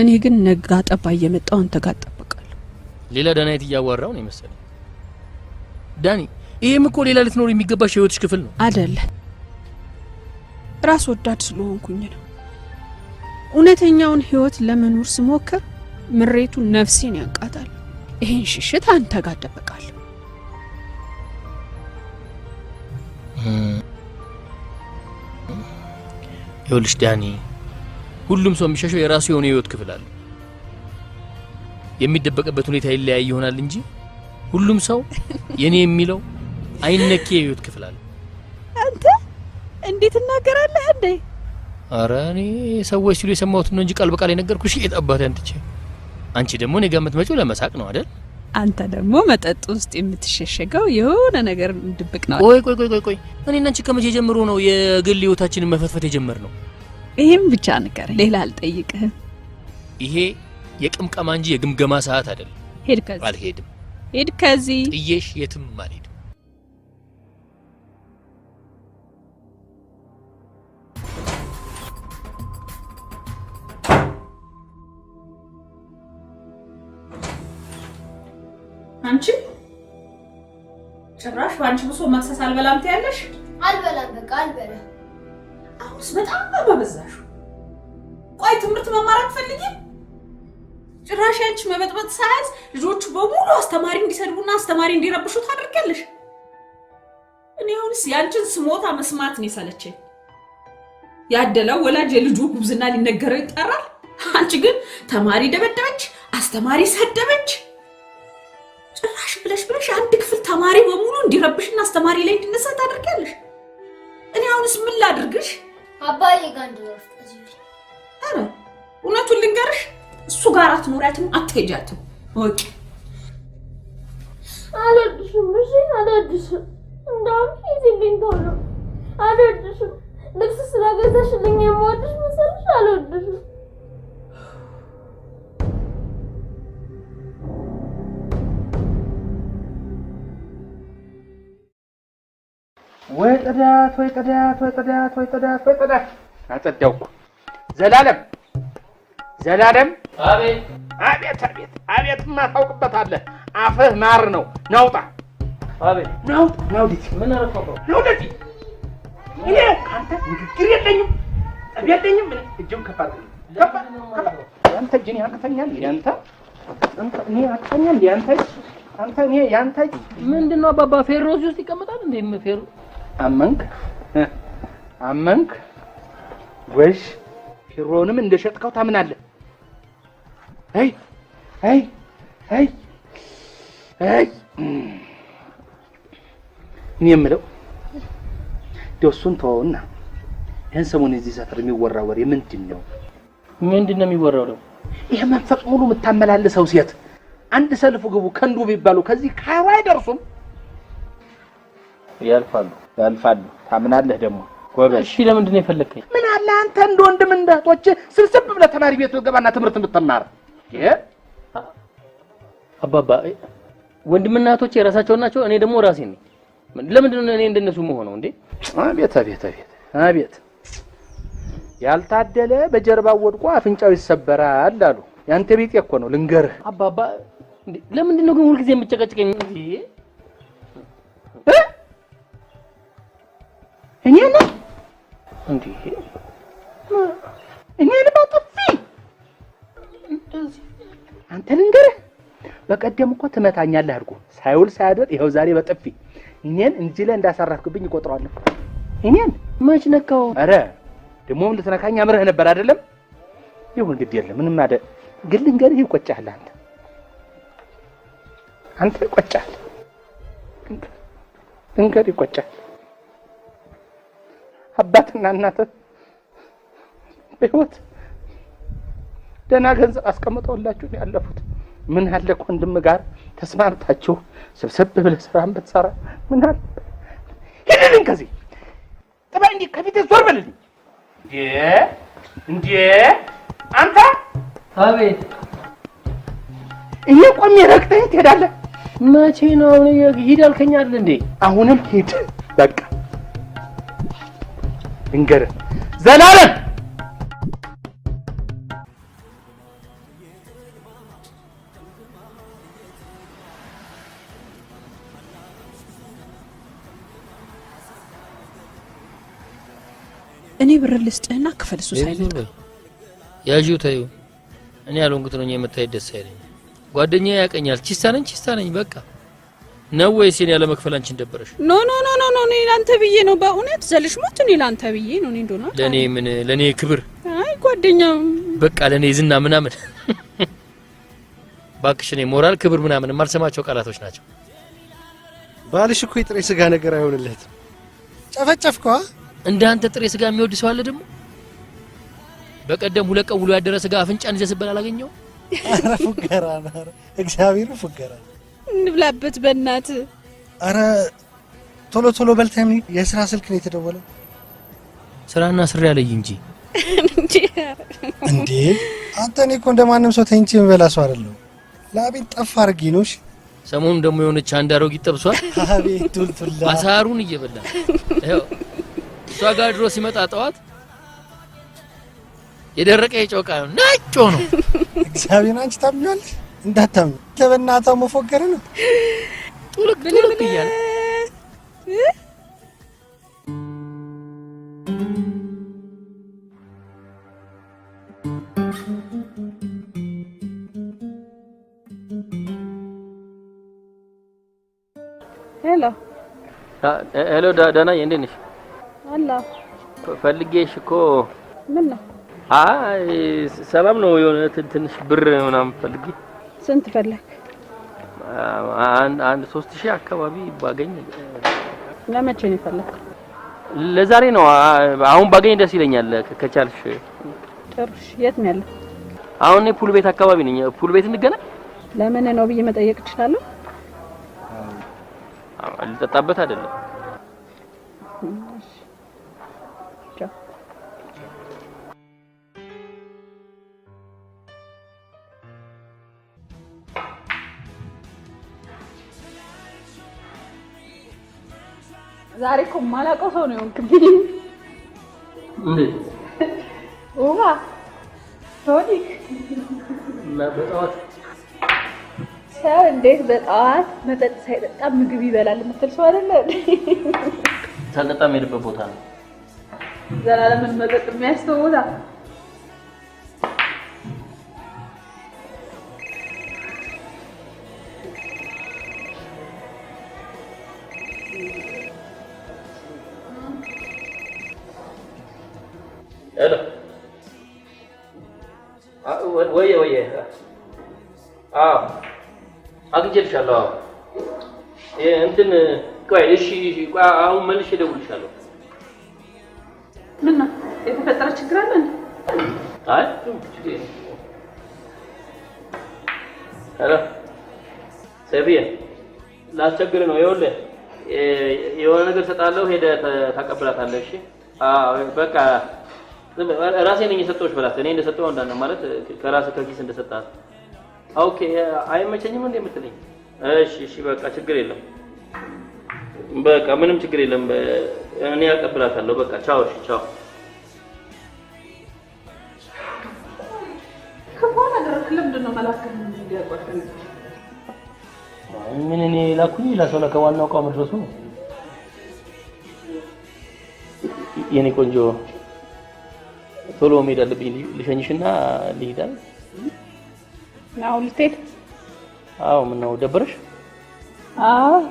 እኔ ግን ነጋ ጠባ እየመጣው አንተ ጋር ተጠብቃለሁ። ሌላ ዳናይት እያዋራው ነው መሰለኝ። ዳኒ፣ ይሄም እኮ ሌላ ልትኖር የሚገባሽ ህይወትሽ ክፍል ነው አይደለ? ራስ ወዳድ ስለሆንኩኝ ነው። እውነተኛውን ህይወት ለመኖር ስሞክር ምሬቱ ነፍሴን ያንቃታል። ይሄን ሽሽት አንተ ጋር ተጠብቃለሁ። ይኸውልሽ ዳኒ፣ ሁሉም ሰው የሚሸሸው የራሱ የሆነ ህይወት ክፍል አለ። የሚደበቅበት ሁኔታ ይለያይ ይሆናል እንጂ ሁሉም ሰው የኔ የሚለው አይነኬ የህይወት ክፍል አለ። አንተ እንዴት እናገራለህ እንዴ? ኧረ እኔ ሰዎች ሲሉ የሰማሁት ነው እንጂ ቃል በቃል የነገርኩሽ የጠባት አንተች። አንቺ ደግሞ እኔ ጋር የምትመጪው ለመሳቅ ነው አይደል? አንተ ደግሞ መጠጥ ውስጥ የምትሸሸገው የሆነ ነገር ድብቅ ነው። ቆይ እኔና አንቺ ከመቼ ጀምሮ ነው የግል ህይወታችንን መፈትፈት የጀመርነው? ይሄም ብቻ ነገር ሌላ አልጠይቅህም። ይሄ የቅምቀማ እንጂ የግምገማ ሰዓት አይደለም። ሄድ ከዚህ። አልሄድም። ሄድ ከዚህ። ጥዬሽ የትም አልሄድም። አንቺ ጭራሽ ባንቺ ብሶ መክሰስ አልበላም ትያለሽ? አልበላም፣ በቃ አልበላም። አሁንስ በጣም ባበዛሽ። ቆይ ትምህርት መማር አትፈልጊም? ጭራሽ አንቺ መበጥበጥ ሳያዝ ልጆቹ በሙሉ አስተማሪ እንዲሰድቡና አስተማሪ እንዲረብሹ ታደርጊያለሽ። እኔ አሁንስ ያንቺን ስሞታ መስማት ነው የሰለቸኝ። ያደለው ወላጅ የልጁ ጉብዝና ሊነገረው ይጠራል። አንቺ ግን ተማሪ ደበደበች፣ አስተማሪ ሰደበች። ጭራሽ ብለሽ አንድ ክፍል ተማሪ በሙሉ እንዲረብሽና አስተማሪ ላይ እንዲነሳ ታደርጊያለሽ። እኔ አሁንስ ምን ላድርግሽ? አባዬ ጋር እንድኖር እዚህ። አረ እውነቱን ልንገርሽ፣ እሱ ጋር አትኖሪያትም፣ አትሄጃትም። ወቂ አልወድሽም። እሺ አልወድሽም። እንደውም ሂጂልኝ ቶሎ። አልወድሽም። ልብስ ስለገዛሽልኝ የምወድሽ መሰለሽ? አልወድሽም። ወይ ጥዳት ወይ ጥዳት ወይ ጥዳት ወይ ጥዳት ወይ ጥዳት አጸዳው እኮ ዘላለም ዘላለም አቤት አቤት አቤት አቤት ማታውቅበታለህ አፍህ ማር ነው ናውጣ አቤት ናውጣ ናውዲት ምን አረፈው ናውዲት እኔ ካንተ ንግግር የለኝም ጠብ የለኝም እጅም ከፋት ያንተ ጅን ያንተኛል ያንተ እኔ አጥተኛል ያንተ አንተ እኔ ያንተ ምንድነው አባባ ፌሮዝ ውስጥ ይቀመጣል እንዴ ፌሮ አመንክ ወይስ ፌሮንም እንደሸጥከው ታምናለህ አይ አይ አይ አይ እኔ የምለው ደሱን ተወውና ይህን ሰሞኑን እዚህ ሰፈር የሚወራ ወሬ ምንድን ነው የሚወራው? ይሄ መንፈቅ ሙሉ የምታመላልሰው ሴት አንድ ሰልፍ ግቡ ከንዱ ቢባሉ ከዚህ ካራ አይደርሱም። ያልፋሉ። ታምናለህ ደግሞ ጎበዝ። እሺ ለምንድን ነው የፈለከኝ? ምን አለ አንተ እንደ ወንድም እንደ እህቶች ስብስብ ብለህ ተማሪ ቤት ገባና ትምህርት የምትማር ይሄ አባባ ወንድምና እህቶቼ የራሳቸው ናቸው። እኔ ደግሞ ራሴ ነኝ። ለምንድን ነው እኔ እንደነሱ መሆነው እንዴ? አቤት ያልታደለ በጀርባው ወድቆ አፍንጫው ይሰበራል አሉ። ያንተ ቤት እኮ ነው ልንገርህ። አባባ እንዴ ለምንድን ነው ግን ሁልጊዜ የምጨቀጭቀኝ እንዴ? እኔ ነኝ እንዴ? እኔ ልባጥፊ አንተ ልንገርህ። በቀደም እኮ ትመታኛለህ አድርጎ ሳይውል ሳያድር ይኸው ዛሬ በጥፊ እኔን እንጂ ላይ እንዳሳረፍክብኝ እቆጥረዋለሁ። እኔን መች ነካው? ኧረ ደሞም ልትነካኝ አምረህ ነበር አይደለም? ይሁን ግድ የለም ምንም አይደል። ግን ልንገርህ ይቆጫል። አንተ ይቆጫል። ልንገርህ ይቆጫል። አባትና እናትህ በህይወት ደህና ገንዘብ አስቀምጠውላችሁ ነው ያለፉት። ምን አለ ወንድም ጋር ተስማምታችሁ ስብስብ ብለህ ስራህን ብትሰራ ምን አለ። ሂድልኝ ከዚህ ጥባ እንጂ ከፊቴ ዞር በልልኝ። እንዴ አንተ አቤት እኔ ቆሜ ረግጠኝ ትሄዳለህ? መቼ ነው ሂድ አልከኝ አይደል እንዴ? አሁንም ሂድ በቃ እንገርህ ዘላለም እኔ ብር ልስጥህና ክፈል። እሱ ሳይመጣ ያጂው ታዩ እኔ ያልሆንኩት ነው የምታይ ደስ አይለኝ። ጓደኛዬ ያቀኛል። ቺስታ ነኝ በቃ ነው ወይስ እኔ ያለ መክፈል አንቺን ደበረሽ? ኖ እኔ ላንተ ብዬ ነው በእውነት ዘልሽ ሞት እኔ ላንተ ብዬ ነው። እኔ እንደሆነ ለኔ ክብር አይ ጓደኛው በቃ ለኔ ዝና ምናምን ባክሽ እኔ ሞራል ክብር ምናምን የማልሰማቸው ቃላቶች ናቸው። ባልሽ እኮ የጥሬ ስጋ ነገር አይሆንለትም። ጨፈጨፍከዋ እንዳንተ ጥሬ ስጋ የሚወድ ሰው አለ ደግሞ? በቀደም 2 ቀን ውሎ ያደረ ስጋ አፍንጫን ይዘስበል አላገኘው? አረ ፉገራ ነው እግዚአብሔር ፉገራ። እንብላበት በእናት። አረ ቶሎ በልተም የስራ ስልክ ነው የተደወለው። ስራና ስራ ያለኝ እንጂ እንዴ አንተ እኔ እኮ እንደማንም ሰው ተንቺ የምበላ ሰው አይደለም። ላቤት ጠፋ አርጊ ነው። ሰሞኑን ደግሞ የሆነች አንድ አሮጊት ጠብሷል። አቤት ቱልቱላ አሳሩን እየበላ ይኸው እሷ ጋር ድሮ ሲመጣ ጠዋት የደረቀ የጮቃ ነው ነጮ ነው። እግዚአብሔር አንቺ ታምኛለሽ እንዳታምኝ ለበናታው መፎገር ነው ጡልቅ እያለ ሄሎ ዳናዬ እንዴት ነሽ? አላ ፈልጌሽ እኮ ምን ነው? አይ ሰላም ነው። የሆነ ትንሽ ብር ምናምን ፈልጌ። ስንት ፈለክ? አንድ 3000 አካባቢ ባገኝ። ለመቼ ነው ፈለክ? ለዛሬ ነው። አሁን ባገኝ ደስ ይለኛል ከቻልሽ። ጥሩሽ። የት ነው ያለው? አሁን እኔ ፑል ቤት አካባቢ ነኝ። ፑል ቤት እንገናኝ። ለምን ነው ብዬ መጠየቅ እችላለሁ? ልጠጣበት አይደለም። ዛሬ እኮ የማላውቀው ሰው ነው የሆንክብኝ። እንዴት ውሃ ቶኒክ በጠዋት ሰው እንዴት በጠዋት መጠጥ ሳይጠጣ ምግብ ይበላል የምትል ሰው አይደለ? ሳልጠጣ የምሄድበት ቦታ ነው። ዘላለምን መጠጥ የሚያስተው ቦታ Hello. ወየ አግኝቼልሻለሁ። እንትን ቆይ እሺ፣ አሁን መልሼ እደውልልሻለሁ። ምን ነው የተፈጠረ ችግር አለ እንዴ? አይ ሄሎ ሰፊያ፣ ላስቸግር ነው። ይኸውልህ የሆነ ነገር ሰጣለሁ፣ ሄደህ ታቀብላታለህ። እሺ በቃ ራሴ ነኝ የሰጠሁሽ በላት። እኔ እንደሰጠሁ እንዳነ ማለት ከራስህ ከኪስ እንደሰጣት። ኦኬ አይመቸኝም እንዴ የምትለኝ? እሺ በቃ ችግር የለም። በቃ ምንም ችግር የለም። እኔ አቀብላታለሁ። በቃ ቻው። እሺ ቻው። ከሆነ ነገር ለምንድን ነው መላክህ እንዲያቆርጠኝ? ምን እኔ ላኩኝ ለሰው ለከዋናው ቋም ድረሱ ነው። የኔ ቆንጆ ቶሎ መሄድ አለብኝ። ልሸኝሽና ልሂድ አይደል? ናው ልትሄድ? አዎ። ምን ነው ደበረሽ?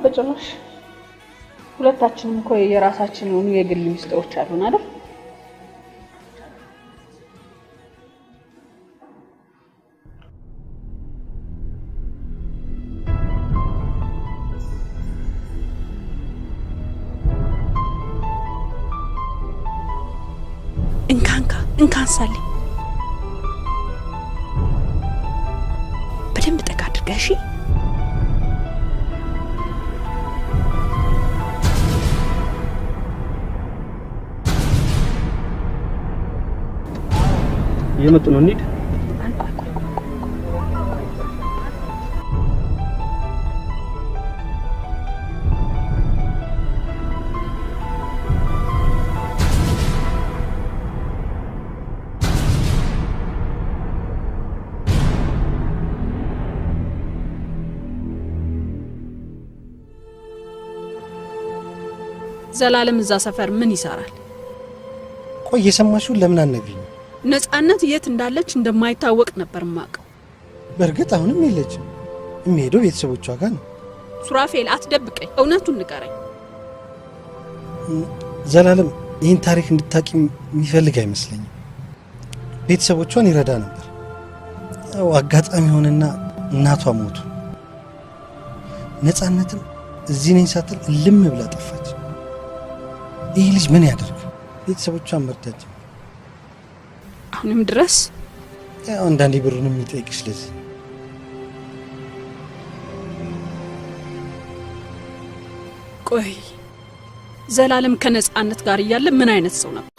በጭራሽ። ሁለታችንም እኮ የራሳችን የሆኑ የግል ሚስጥሮች አሉን አይደል? እንካንሳለኝ በደንብ ጠጋ አድርገህ እሺ። እየመጡ ነው። እንሂድ። ዘላለም እዛ ሰፈር ምን ይሰራል? ቆይ የሰማሽውን ለምን አትነግሪኝ? ነፃነት የት እንዳለች እንደማይታወቅ ነበር ማቀው። በእርግጥ አሁንም የለችም። የሚሄደው ቤተሰቦቿ ጋር ነው። ሱራፌል አትደብቀኝ፣ እውነቱን ንገረኝ። ዘላለም ይህን ታሪክ እንድታቂ የሚፈልግ አይመስለኝም። ቤተሰቦቿን ይረዳ ነበር። ያው አጋጣሚ ሆነና እናቷ ሞቱ። ነፃነትም እዚህ ነኝ ሳትል ልም ብላ ጠፋች። ይህ ልጅ ምን ያደርግ? ቤተሰቦቿን መርዳት አሁንም ድረስ ያው አንዳንዴ ብሩን የሚጠይቅሽ ለዚህ። ቆይ ዘላለም ከነፃነት ጋር እያለ ምን አይነት ሰው ነበር?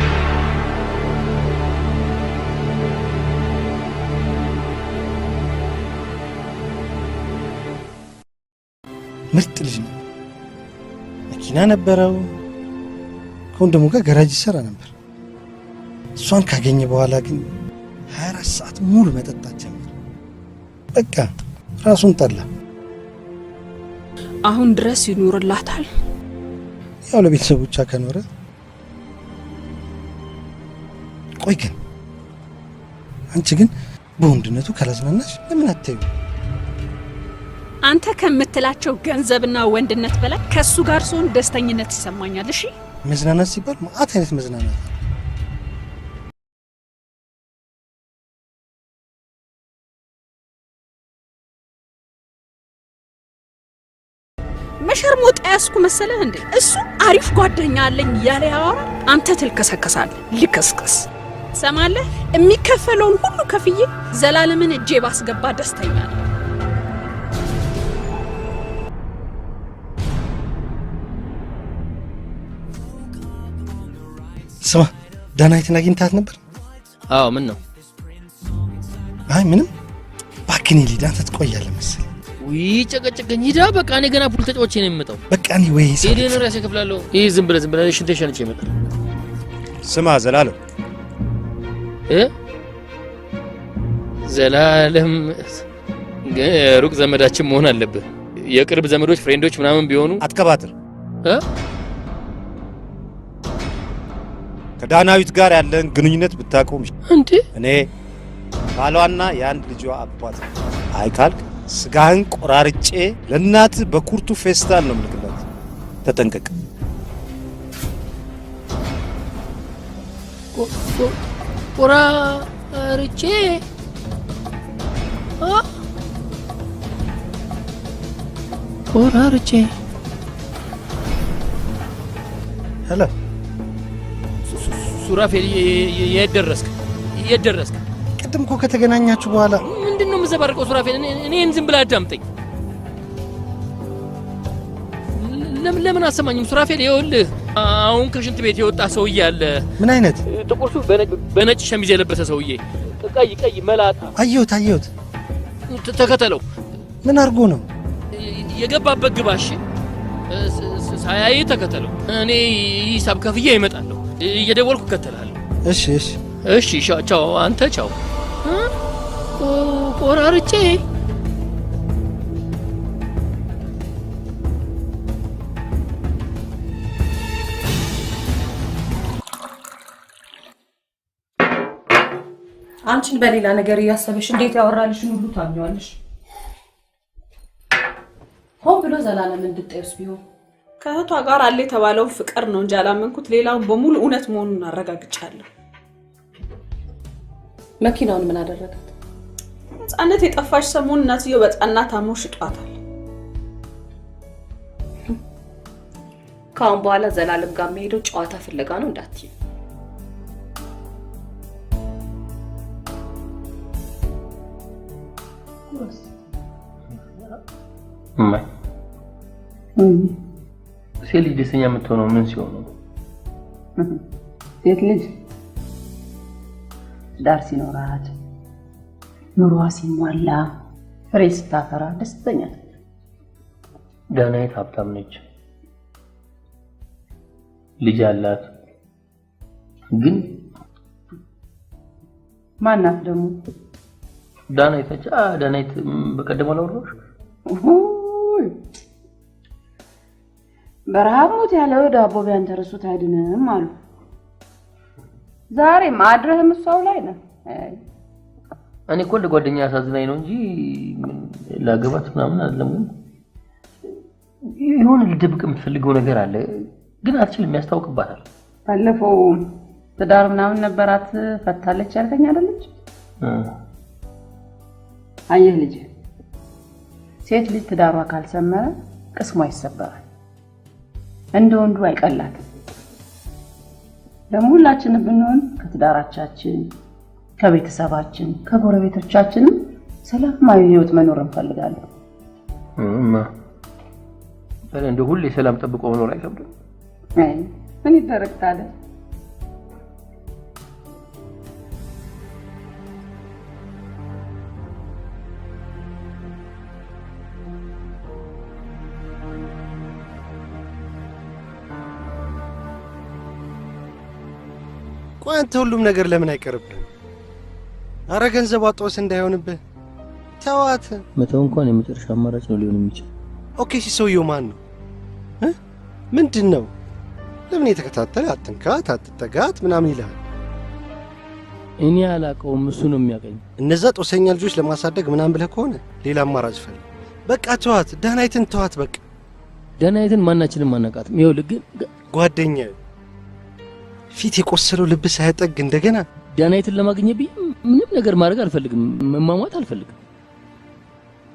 ምርጥ ልጅ ነው። መኪና ነበረው። ከወንድሙ ጋር ገራጅ ይሰራ ነበር። እሷን ካገኘ በኋላ ግን 24 ሰዓት ሙሉ መጠጣት ጀመረ። በቃ ራሱን ጠላ። አሁን ድረስ ይኖርላታል? ያው ለቤተሰቦቿ ከኖረ። ቆይ ግን አንቺ ግን በወንድነቱ ካላዝናናሽ ለምን አታዩ? አንተ ከምትላቸው ገንዘብና ወንድነት በላይ ከሱ ጋር ስሆን ደስተኝነት ይሰማኛል። እሺ መዝናናት ሲባል ማአት አይነት መዝናናት። መሸርሞጣ ያስኩ መሰለህ እንዴ? እሱ አሪፍ ጓደኛ አለኝ ያለ ያወራል። አንተ ትልከሰከሳለህ። ልከስከስ ሰማለህ? የሚከፈለውን ሁሉ ከፍዬ ዘላለምን እጄ ባስገባ ደስተኛ ነኝ። ስማ ዳናይትን አግኝታት ነበር? አዎ። ምን ነው? አይ ምንም። እባክህ ሊድ አንተ ትቆያለህ መሰለኝ። ውይ ጨቀጨቀኝ። ሂዳ በቃ እኔ ገና ፑል ተጫውቼ ነው የምመጣው። በቃ እኔ ወይ ሄደን ራሴ እከፍላለሁ። ይሄ ዝም ብለህ ሽንቴ ሸንቼ እመጣለሁ። ስማ ዘላለም ዘላለም ሩቅ ዘመዳችን መሆን አለብህ። የቅርብ ዘመዶች ፍሬንዶች ምናምን ቢሆኑ አትከባትር። ከዳናዊት ጋር ያለን ግንኙነት ብታቆም እንዴ? እኔ ባሏና የአንድ ልጇ አባት አይካልክ ስጋህን ቆራርጬ ለእናት በኩርቱ ፌስታል ነው ምልክላት። ተጠንቀቅ። ቆራርጬ ቆራርጬ ሄሎ ሱራፌል፣ የት ደረስክ? ቅድም እኮ ከተገናኛችሁ በኋላ ምንድን ነው የምዘባርቀው? ሱራፌል፣ እኔን ዝም ብለህ አዳምጠኝ። ለምን አሰማኝም? ሱራፌል፣ ይኸውልህ አሁን ከሽንት ቤት የወጣ ሰውዬ አለ። ምን አይነት? ጥቁር ሱፍ በነጭ ሸሚዝ የለበሰ ሰውዬ፣ ቀይ መላጣ። አየሁት። ተከተለው። ምን አድርጎ ነው? የገባበት ግባሽ ሳያይ ተከተለው። እኔ ሂሳብ ከፍዬ እመጣለሁ። እየደወልኩ እከተላለሁ። እሺ፣ ቻው። አንተ ቻው። ቆራርጬ አንቺን በሌላ ነገር እያሰበሽ እንዴት ያወራልሽን ሁሉ ታምኚዋለሽ? ሆን ብሎ ዘላለም እንድትጠይስ ቢሆን ከእህቷ ጋር አለ የተባለውን ፍቅር ነው እንጂ አላመንኩት። ሌላውን በሙሉ እውነት መሆኑን አረጋግጫለሁ። መኪናውን ምን አደረጋት? ነፃነት የጠፋች ሰሞን እናትየው በጠና ታሞ ሽጧታል። ከአሁን በኋላ ዘላለም ጋር የሚሄደው ጨዋታ ፍለጋ ነው እንዳትዪ። ሴት ልጅ ደስተኛ የምትሆነው ምን ሲሆን ነው? ሴት ልጅ ዳር ሲኖራት፣ ኑሮዋ ሲሟላ፣ ፍሬ ስታፈራ ደስተኛ ነች። ዳናይት ሀብታም ነች፣ ልጅ አላት። ግን ማናት ደግሞ? ዳናይት በቀደም አላወራሁሽ? በረሃብ ሞት ያለው ዳቦ ቢያንተርሱት አይድንም አሉ። ዛሬም አድረህም እሷው ላይ ነው። እኔ እኮ እንደ ጓደኛ ያሳዝናኝ ነው እንጂ ላገባት ምናምን አይደለም። የሆነ ልደብቅ የምትፈልገው ነገር አለ፣ ግን አትችልም፣ ያስታውቅባታል። ባለፈው ትዳር ምናምን ነበራት ፈታለች ያልከኝ አይደለች? አየህ ልጅ፣ ሴት ልጅ ትዳሯ ካልሰመረ ቅስሟ ይሰበራል። እንደ ወንዱ አይቀላትም። ደግሞ ሁላችንም ብንሆን ከትዳራቻችን፣ ከቤተሰባችን፣ ከጎረቤቶቻችን ሰላማዊ ህይወት መኖር እንፈልጋለን። እንደ ሁሌ ሰላም ጠብቆ መኖር አይከብድም? ምን ይደረግ ታዲያ? ቆይ አንተ ሁሉም ነገር ለምን አይቀርብህም? አረ ገንዘብ አጣውስ እንዳይሆንብህ ተዋት። መተው እንኳን የመጨረሻ አማራጭ ነው ሊሆን የሚችል። ኦኬ፣ ሰውየው ማን ነው? ምንድን ነው? ለምን የተከታተለ አትንካት፣ አትጠጋት ምናምን ይላል? እኔ አላውቀውም፣ እሱ ነው የሚያውቀኝ። እነዛ ጦሰኛ ልጆች ለማሳደግ ምናምን ብለህ ከሆነ ሌላ አማራጭ ፈልግ። በቃ ተዋት፣ ዳናይትን ተዋት። በቃ ዳናይትን ማናችንም አናውቃትም። ይኸውልህ ግን ጓደኛዬ ፊት የቆሰለው ልብ ሳያጠግ እንደገና ዳናይትን ለማግኘት ምንም ነገር ማድረግ አልፈልግም፣ መማማት አልፈልግም።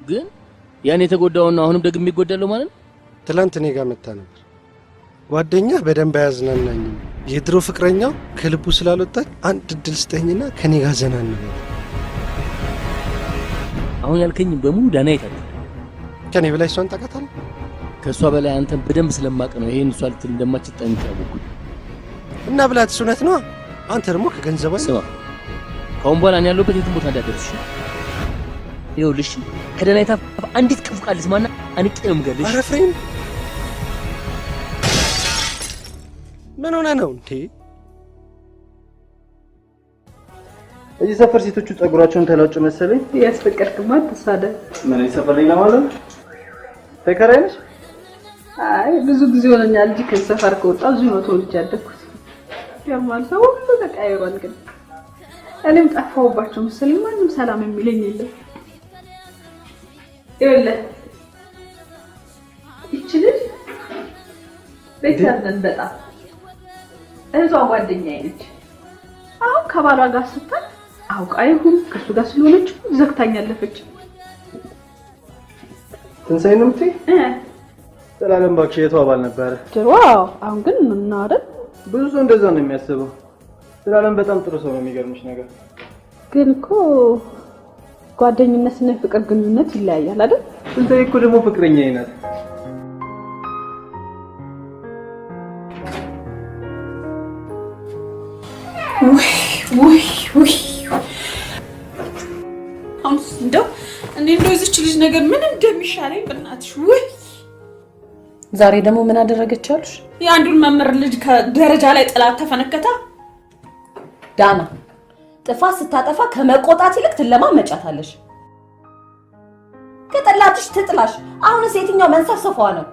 ግን ያን የተጎዳውና አሁንም ደግሜ እጎዳለሁ ማለት ነው። ትላንት እኔ ጋር መጣ ነበር። ጓደኛህ በደንብ አያዝናናኝም። የድሮ ፍቅረኛው ከልቡ ስላልወጣች አንድ እድል ስጠኝና ከኔ ጋር ዘና እንበል። አሁን ያልከኝ በሙሉ ዳናይት አለ። ከኔ በላይ እሷን ታውቃታለህ? ከእሷ በላይ አንተን በደንብ ስለማውቅ ነው ይሄን እሷ ልትል እንደማትችል ጠንቅቄ አወቅኩኝ። እና ብላት እውነት ነው። አንተ ደግሞ ከገንዘብ ስማ፣ ከአሁን በኋላ እኔ ያለሁበት የትም ቦታ እንዳትደርስ። ይኸውልሽ ከደናይታ አንዲት ክፉ ቃል ልስማና አንቄ ነው የምገልሽ። ኧረ ፍሬም ምን ሆነ ነው እንዴ? እዚህ ሰፈር ሴቶቹ ጸጉራቸውን ተላጩ መሰለኝ። ያስፈቀድክማ ተሳደ ምን ሰፈር ላይ ነው ማለት? ተከራይ ነሽ? አይ ብዙ ጊዜ ሆነኛል እንጂ ከሰፈር ከወጣሁ እዚሁ ነው ተወልጄ ያደግኩት። ያማል ሰው ሁሉ ተቀያይሯል። ግን እኔም ጠፋሁባቸው መሰለኝ። ማንም ሰላም የሚለኝ የለም። ይኸውልህ ይቺ ልጅ ቤተሰብ ነን በጣም እህቷ ጓደኛዬ ነች። አሁን ከባሏ ጋር ስትል አውቃ ይሁን ከሱ ጋር ስለሆነች ዘግታኝ አለፈች። ትንሳኤ ነው የምትይ? ዘላለም ባክሽ የቷ አባል ነበረ ድሮ። አሁን ግን ምን አይደል? ብዙ ሰው እንደዛ ነው የሚያስበው። ዘላለም በጣም ጥሩ ሰው ነው። የሚገርምሽ ነገር ግን እኮ ጓደኝነትና የፍቅር ግንኙነት ይለያያል አይደል? ትንሳኤ እኮ ደግሞ ፍቅረኛዬ ናት። ውይ አሁንስ እንደው እዚች ልጅ ነገር ምን እንደሚሻለኝ በእናትሽ። ውይ ዛሬ ደግሞ ምን አደረገች አሉሽ? የአንዱን መምህር ልጅ ከደረጃ ላይ ጥላት ተፈነከታ። ዳና ጥፋት ስታጠፋ ከመቆጣት ይልቅ ትለማመጫታለሽ። ከጠላትሽ ትጥላሽ። አሁንስ የትኛው መንሰፍሰፏ ነው?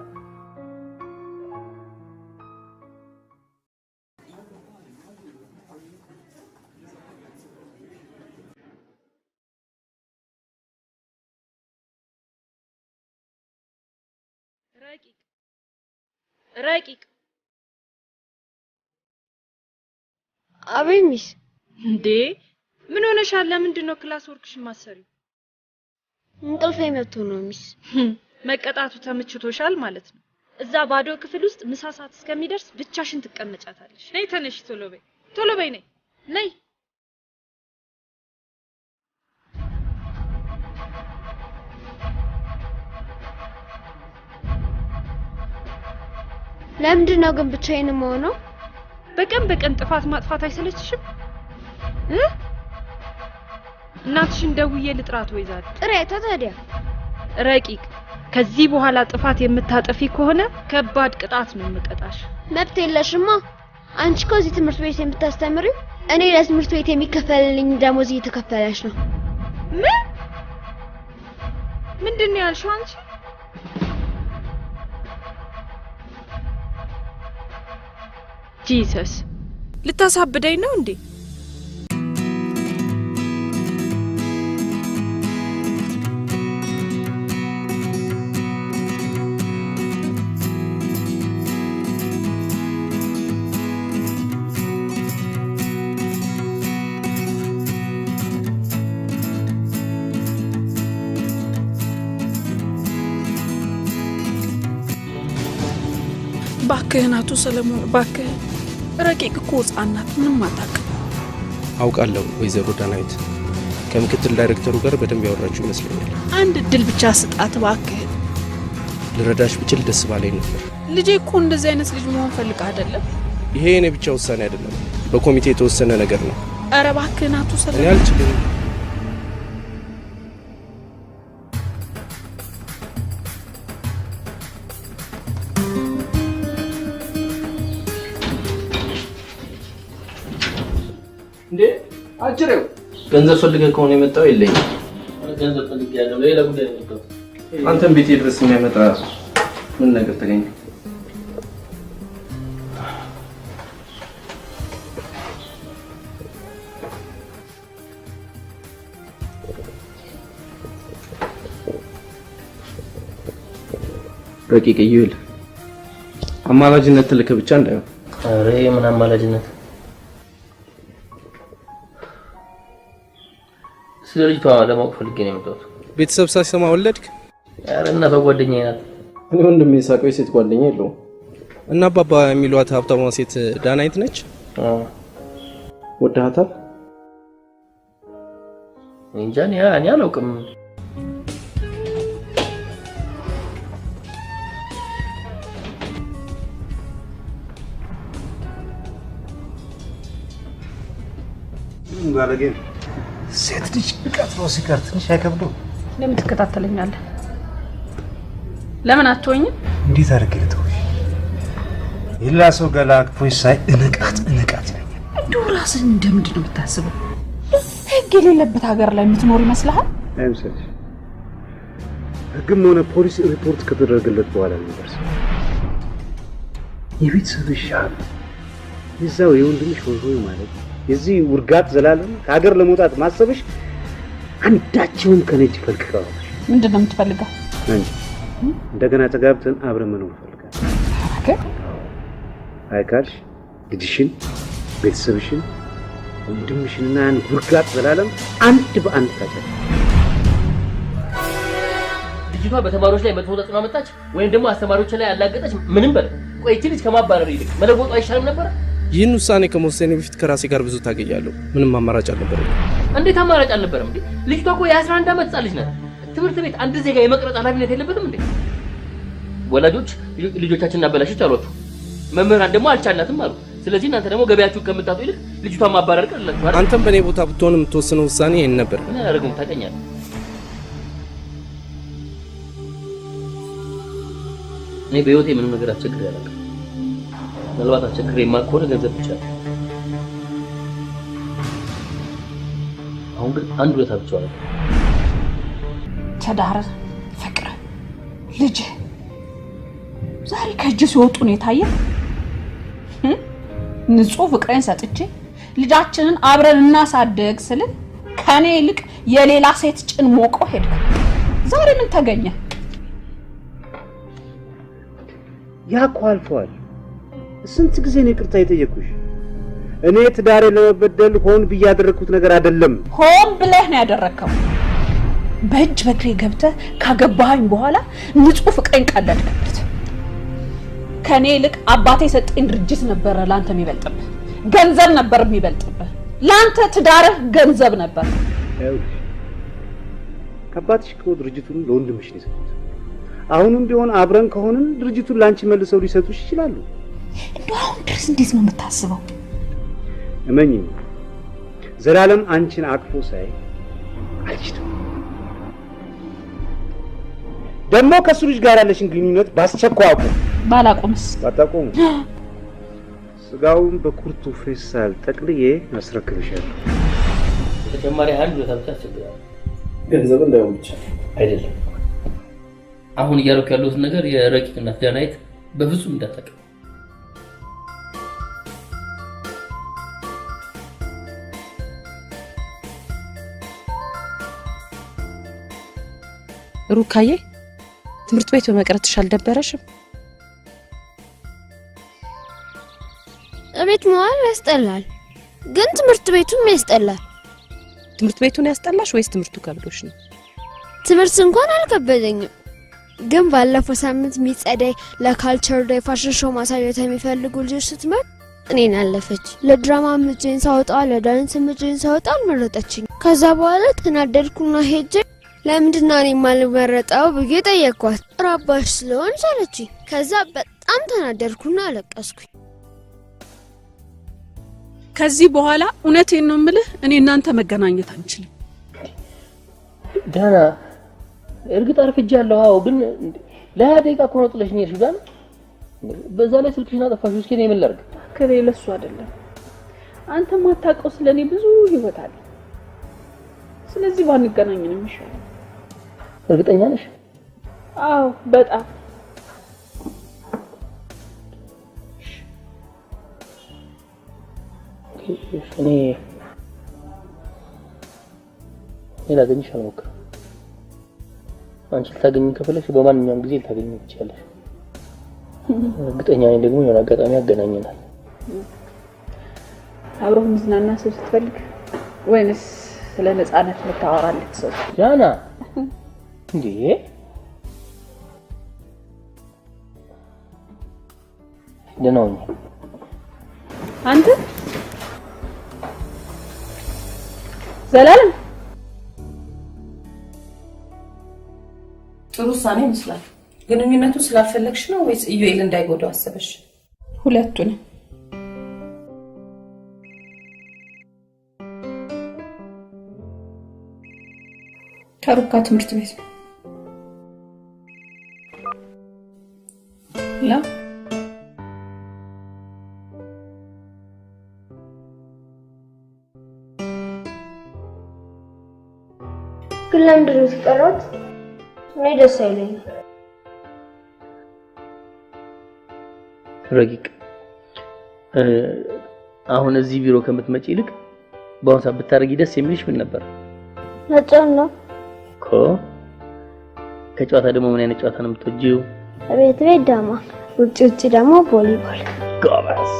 ረቂቅ አቤት ሚስ። እንዴ ምን ሆነሻል? ለምንድን ነው ክላስ ወርክሽን ማሰሪው? እንቅልፌ መጥቶ ነው ሚስ። መቀጣቱ ተመችቶሻል ማለት ነው። እዛ ባዶ ክፍል ውስጥ ምሳ ሰዓት እስከሚደርስ ብቻሽን ትቀመጫታለሽ። ነይ ተነሽ፣ ቶሎ በይ ነይ። ለምንድን ነው ግን ብቻዬን የምሆነው? በቀን ጥፋት ማጥፋት አይሰለችሽም? እናትሽን ደውዬ ልጥራት ወይ ዛሬ? ጥሪያታ ታዲያ። ረቂቅ ከዚህ በኋላ ጥፋት የምታጠፊ ከሆነ ከባድ ቅጣት ነው የምቀጣሽ። መብት የለሽማ። አንቺ እኮ እዚህ ትምህርት ቤት የምታስተምሪው፣ እኔ ለትምህርት ቤት የሚከፈልልኝ ደሞዝ እየተከፈለሽ ነው። ምንድን ነው ያልሽው አንቺ? ጂሰስ ልታሳብደኝ ነው እንዴ? ባክህን አቶ ሰለሞን ባክህን። ረቂቅ እኮ ሕፃን ናት፣ ምንም አታውቅም። አውቃለሁ ወይዘሮ ዳናይት። ከምክትል ዳይሬክተሩ ጋር በደንብ ያወራችሁ ይመስለኛል። አንድ እድል ብቻ ስጣት ባክህን። ልረዳሽ ብችል ደስ ባለኝ ነበር። ልጄ እኮ እንደዚህ አይነት ልጅ መሆን ፈልጋ አይደለም። ይሄ የኔ ብቻ ውሳኔ አይደለም፣ በኮሚቴ የተወሰነ ነገር ነው። ኧረ ባክህን አቶ ሰለሞን። እኔ አልችልም። እንዴ አጅሬው ገንዘብ ፈልገህ ከሆነ የመጣው የለኝም። ገንዘብ ፈልጌ ያለው ሌላ ጉዳይ ነው የመጣው። አንተም ቤቴ ድረስ የሚያመጣ ምን ነገር ተገኘ? ረቂቅ ይውል አማላጅነት ትልክ ብቻ እንዳይሆን። አሬ ምን አማላጅነት? ስለ ልጅቷ ለማወቅ ፈልጌ ነው የመጣሁት። ቤተሰብ ሳይሰማ ወለድክ? አረ እናቷ ጓደኛዬ ናት። እኔ ወንድሜ ሳቀው የሴት ጓደኛ የለውም። እና አባባ የሚሏት ሀብታሟ ሴት ዳናይት ነች? ወደሃታል? እንጃ እኔ አላውቅም። ባለጌ ሴት ልጅ ቀጥሮ ሲቀር ትንሽ አይከብደው? ለምን ትከታተለኛለህ? ለምን አትወኝም? እንዴት አድርጌ ልተውሽ? የሌላ ሰው ገላ አቅፎኝ ሳይ እንቃት ይለኛል። እንደው ራስህን እንደምንድን ነው የምታስበው? ህግ የሌለበት ሀገር ላይ የምትኖር ይመስልሃል? አይምሰልሽ። ህግም ሆነ ፖሊስ ሪፖርት ከተደረገለት በኋላ ነው የሚደርሰው። የቤተሰብሽ ሻል የዛው የወንድምሽ ሆይ ማለት የዚህ ውርጋት ዘላለም ከሀገር ለመውጣት ማሰብሽ አንዳቸውም ከነጭ ፈልቅቀው ምንድን ነው የምትፈልገው? እንጂ እንደገና ተጋብተን አብረን መኖር ፈልጋለሁ። አይካልሽ ልጅሽን፣ ቤተሰብሽን፣ ወንድምሽንና ያን ውርጋት ዘላለም አንድ በአንድ ታጫጭ። ልጅቷ በተማሪዎች ላይ መጥፎ ተጽዕኖ አመጣች ወይም ደግሞ አስተማሪዎች ላይ ያላገጠች ምንም በለ ቆይ እቺ ልጅ ከማባረር ይልቅ መለወጡ አይሻልም ነበር? ይህን ውሳኔ ከመወሰኔ በፊት ከራሴ ጋር ብዙ ታገያለሁ። ምንም አማራጭ አልነበረም። እንዴት አማራጭ አልነበረም እንዴ? ልጅቷ እኮ የ11 ዓመት ህጻን ልጅ ናት። ትምህርት ቤት አንድ ዜጋ የመቅረጽ ኃላፊነት የለበትም እንዴ? ወላጆች ልጆቻችንን አበላሽች አሏችሁ፣ መምህራን ደግሞ አልቻልናትም አሉ። ስለዚህ እናንተ ደግሞ ገበያችሁን ከምታጡ ይልቅ ልጅቷን ማባረር ቀለላችሁ። አንተም በእኔ ቦታ ብትሆን የምትወስነው ውሳኔ ይሄን ነበር። ምን ያደርጉም ታውቀኛለህ። እኔ በህይወቴ ምንም ነገር አስቸግሬ አላውቅም። ምናልባት አስቸግሬ የማልከሆነ ገንዘብ ብቻ ነው። አሁን ግን አንድ ሁለት አብቻለሁ። ትዳር፣ ፍቅር፣ ልጅ ዛሬ ከእጅ ሲወጡ ነው የታየ። ንጹህ ፍቅሬን ሰጥቼ ልጃችንን አብረን እናሳደግ ስል ከኔ ይልቅ የሌላ ሴት ጭን ሞቆ ሄድክ። ዛሬ ምን ተገኘ? ያኮ አልፏል። ስንት ጊዜ ነው ይቅርታ የጠየኩሽ? እኔ ትዳሬ ለመበደል ሆን ብዬ ያደረኩት ነገር አይደለም። ሆን ብለህ ነው ያደረከው። በእጅ በግሬ ገብተህ ካገባኸኝ በኋላ ንጹህ ፍቅሬን ቀለድክበት። ከኔ ይልቅ አባቴ የሰጠኝ ድርጅት ነበረ ላንተ የሚበልጥብህ፣ ገንዘብ ነበር የሚበልጥብህ። ላንተ ትዳርህ ገንዘብ ነበር። ከአባትሽ እኮ ድርጅቱን ለወንድምሽ ነው የሰጡት። አሁንም ቢሆን አብረን ከሆንን ድርጅቱን ላንቺ መልሰው ሊሰጡሽ ይችላሉ። እንደው አሁን ድረስ እንዴት ነው የምታስበው? እመኚ፣ ዘላለም አንቺን አቅፎ ሳይ አልችልም። ደግሞ ከሱ ልጅ ጋር ያለሽን ግንኙነት ባስቸኳይ አቁም። ባላቆምስ? ባታቆም ስጋውን በኩርቱ ፌስታል ጠቅልዬ አስረክብሻለሁ። ተጨማሪ አንድ ሁለት አብቻ አስቸግረዋል። ገንዘብ እንዳይሆን ብቻ አይደለም። አሁን እያደረኩ ያለሁትን ነገር የረቂቅ እናት ዳናይት በፍጹም እንዳታውቅ። ሩካዬ ትምህርት ቤት በመቅረትሽ አልደበረሽም? እቤት መዋል ያስጠላል፣ ግን ትምህርት ቤቱም ያስጠላል። ትምህርት ቤቱን ያስጠላሽ ወይስ ትምህርቱ ከብዶሽ ነው? ትምህርት እንኳን አልከበደኝም፣ ግን ባለፈው ሳምንት ሚጸደይ ለካልቸር ዴይ ፋሽን ሾው ማሳየት የሚፈልጉ ልጆች ስትመር እኔን አለፈች። ለድራማ ምጄን ሳወጣው ለዳንስ ምጄን ሳወጣው አልመረጠችኝ። ከዛ በኋላ ተናደድኩና ሄጄ ለምንድን ነው እኔ የማልመረጠው ብዬ ጠየቅኳት። ራባሽ ስለሆንሽ አለችኝ። ከዛ በጣም ተናደድኩና አለቀስኩኝ። ከዚህ በኋላ እውነቴን ነው የምልህ፣ እኔ እናንተ መገናኘት አንችልም። ዳና እርግጥ አርፍጃለሁ። አዎ፣ ግን ለሀያ ደቂቃ እኮ ነው ጥለሽኝ የሄድሽው ዳና። በዛ ላይ ስልክሽን አጠፋሽው። እስኪ እኔ ምን ላድርግ? ከሌለ እሱ አይደለም አንተ ማታውቀው ስለኔ ብዙ ህይወት አለ። ስለዚህ ባንገናኝ ነው የሚሻለው። እርግጠኛ ነሽ? አዎ በጣም። እኔ ላገኝሽ አልሞክርም። አንቺ ልታገኝኝ ከፈለግሽ በማንኛውም ጊዜ ልታገኝኝ ትችያለሽ። እርግጠኛ ነኝ ደግሞ የሆነ አጋጣሚ ያገናኘናል። አብረው ምዝናና ሰው ስትፈልግ ወይንስ ስለ ነፃነት ልታወራለት ሰው? ዳና እንዴ ደህና ሁኚ። አንተ ዘላለም ጥሩ ውሳኔ ይመስላል። ግንኙነቱ ስላልፈለግሽ ነው ወይስ ኢዩኤል እንዳይጎዳው አሰበሽ? ሁለቱንም። ከሩካ ትምህርት ቤት ላ ግን ለምንድን ነው የተጠራሁት? እኔ ደስ አይለኝም። ረቂቅ አሁን እዚህ ቢሮ ከምትመጪ ይልቅ በአሁን ሰዓት ብታረጊ ደስ የሚልሽ ምን ነበር? መጫወት ነው እኮ። ከጨዋታ ደግሞ ምን አይነት ጨዋታ ነው የምትወጂው? ቤት ዳማ፣ ውጭ ደግሞ ቮሊቦል። ጎበዝ።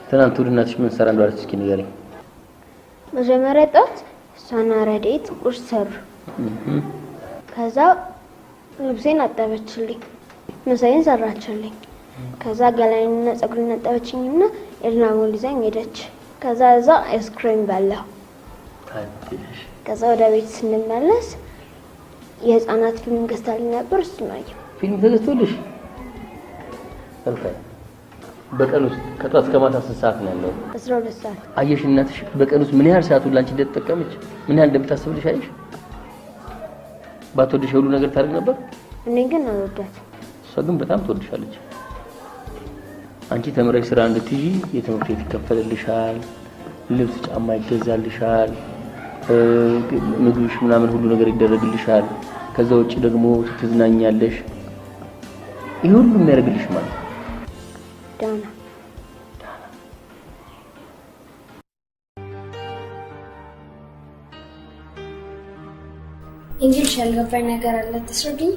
ትናንት እናትሽ ምን ሰራ እንዳለች እስኪ ንገሪኝ። መጀመሪያ ጠዋት እሷና ረዴት ቁርስ ሰሩ። ከዛ ልብሴን አጠበችልኝ፣ ምሳዬን ሰራችልኝ። ከዛ ገላዬንና ፀጉሬን አጠበችኝና ኤድና ሞል ይዛኝ ሄደች። ከዛ እዛ አይስክሬም በላሁ። ከዛ ወደ ቤት ስንመለስ የህፃናት ፊልም ገዝታልኝ ነበር፣ እሱን አየሁ። ፊልም ተገዝቶልሽ? በቀን ውስጥ ከጧት እስከ ማታ ስንት ሰዓት ነው ያለው? 12 ሰዓት። አየሽ እናትሽ በቀን ውስጥ ምን ያህል ሰዓቱን ላንቺ እንደተጠቀመች፣ ምን ያህል እንደምታስብልሽ አየሽ? ባትወድሽ ሁሉ ነገር ታደርግ ነበር። እኔ ግን አልወዳትም። እሷ ግን በጣም ትወድሻለች። አንቺ ተምረሽ ስራ እንድትይዢ የትምህርት ቤት ይከፈልልሻል፣ ልብስ ጫማ ይገዛልሻል፣ ምግብሽ ምናምን ሁሉ ነገር ይደረግልሻል። ከዛ ውጪ ደግሞ ትዝናኛለሽ። ይሄ ሁሉ የሚያደርግልሽ ማለት ዳና እንግሊዝ ያልገባኝ ነገር አለ። ተስረዱኝ።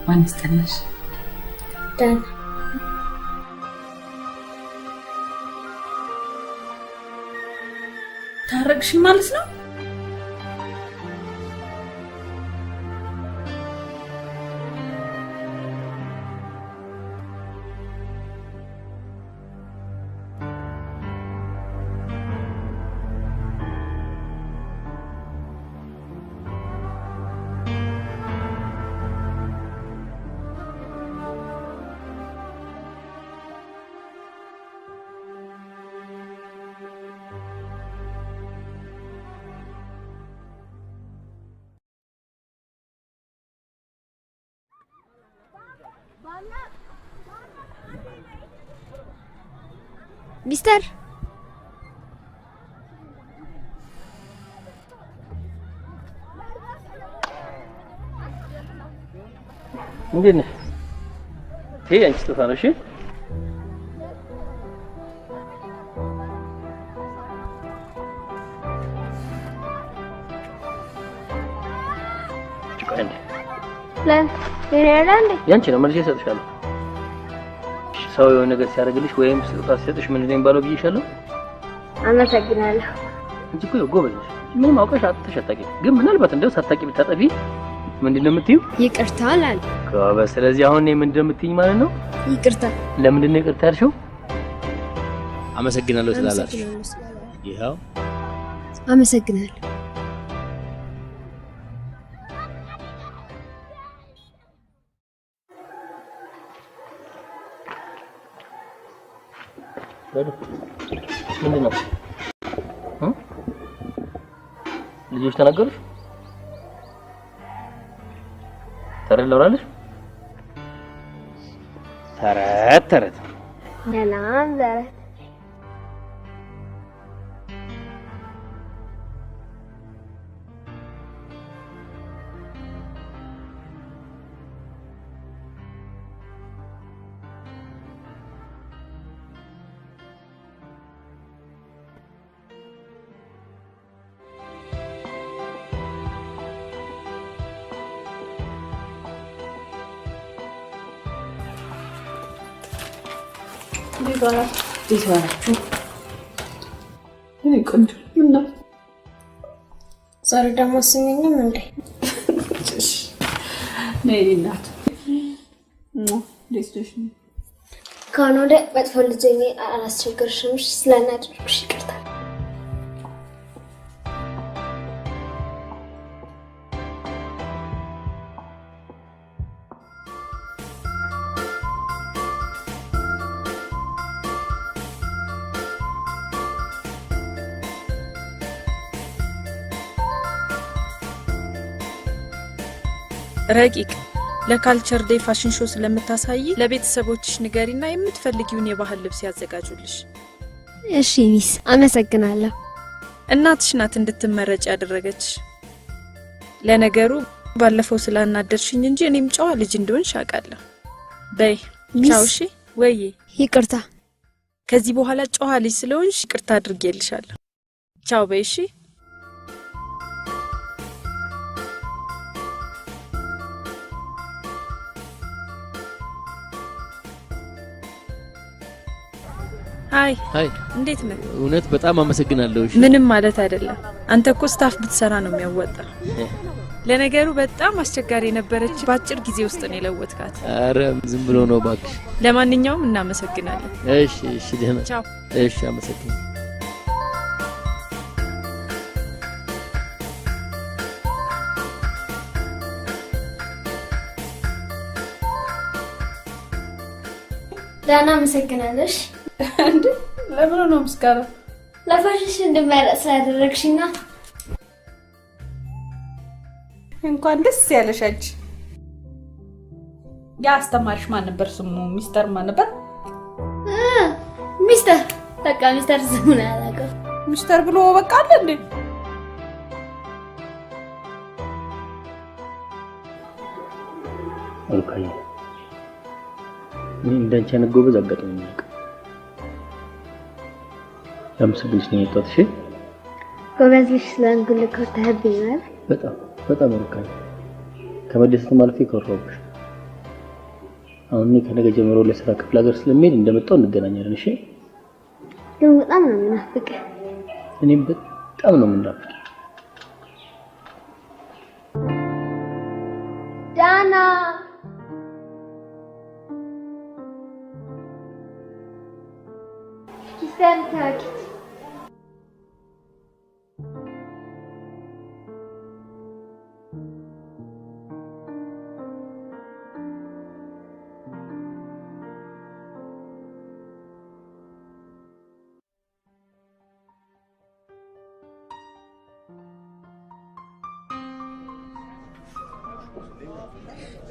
ማንስ ጠናሽ? ዳና ታረቅሽ ማለት ነው? ሚስተር እንዴት ነህ? ይሄ አንቺ ስጦታ ነው። እሺ ያንቺ ነው መልሼ እሰጥሻለሁ። ሰው የሆነ ነገር ሲያደርግልሽ ወይም ስጦታ ሲሰጥሽ ምንድነው የሚባለው ብዬሻለሁ? አመሰግናለሁ። እንጂ እኮ ጎበዝ ነሽ። ምንም አውቀሽ አጥተሽ አታውቂም። ግን ምናልባት እንደው ሳታውቂ ብታጠፊ ምንድነው የምትይው? ይቅርታ አላል። ጎበዝ። ስለዚህ አሁን እኔ ምንድነው የምትይኝ ማለት ነው? ይቅርታ። ለምንድን ነው ይቅርታ ያልሽው? አመሰግናለሁ ስላላልሽ። ይኸው አመሰግናለሁ። ምንድን ነው ልጆች ተናገሩሽ? ተረት ላውራልሽ? ተረት ሰላም ዘረት እንዴት ዋላችሁ? እኔ ቆንጆ ምን ነው ዛሬ ደግሞ አስመኝም እንዴ? ነይ እናት ደስቶሽ ከሆነ ወደ መጥፎ ልጅ አላስቸግርሽም። ስለናደድኩሽ ይቅርታ። ረቂቅ ለካልቸር ዴይ ፋሽን ሾው ስለምታሳይ ለቤተሰቦችሽ ንገሪና የምትፈልጊውን የባህል ልብስ ያዘጋጁልሽ። እሺ ሚስ፣ አመሰግናለሁ። እናትሽ ናት እንድትመረጭ ያደረገችሽ። ለነገሩ ባለፈው ስላናደርሽኝ እንጂ እኔም ጨዋ ልጅ እንደሆንሽ አውቃለሁ። በይ ቻው። እሺ ወይ ይቅርታ። ከዚህ በኋላ ጨዋ ልጅ ስለሆንሽ ይቅርታ አድርጌልሻለሁ። ቻው በይ። እሺ ሃይ ሃይ፣ እንዴት ነህ? እውነት በጣም አመሰግናለሁ። እሺ ምንም ማለት አይደለም። አንተ እኮ ስታፍ ብትሰራ ነው የሚያወጣ። ለነገሩ በጣም አስቸጋሪ የነበረች በአጭር ጊዜ ውስጥ ነው የለወጥካት። አረ ዝም ብሎ ነው እባክሽ። ለማንኛውም እናመሰግናለን። እሺ እሺ፣ ደህና ቻው። እሺ፣ አመሰግናለሁ። ዳና አመሰግናለሽ። እንዴ ለምን ነው ምስጋና? ለፋሽንሽ እንድመረጥ ስላደረግሽና እንኳን ደስ ያለሽ አንቺ። ያ አስተማሪሽ ማን ነበር ስሙ? ሚስተር ማን ነበር? ሚስተር በቃ ሚስተር ስሙን አላውቅም። ሚስተር ብሎ በቃ አለ እንዴ? ኦኬ ምን እንዳንቺ አይነት ጎበዝ አጋጥሞኝ ያውቃል። ለምስግንሽ ነው የጠጣት። እሺ ጎበዝ ልጅ ስለንጉል ኮርታብኛል። በጣም ሩካኝ ከመደሰት ማለፌ ኮረብሽ። አሁን ከነገ ጀምሮ ለስራ ክፍለ ሀገር ስለሚሄድ እንደመጣው እንገናኛለን። እሺ ግን በጣም ነው የምናፍቅ። እኔም በጣም ነው የምናፍቅ። ዳና ኪስተንታክ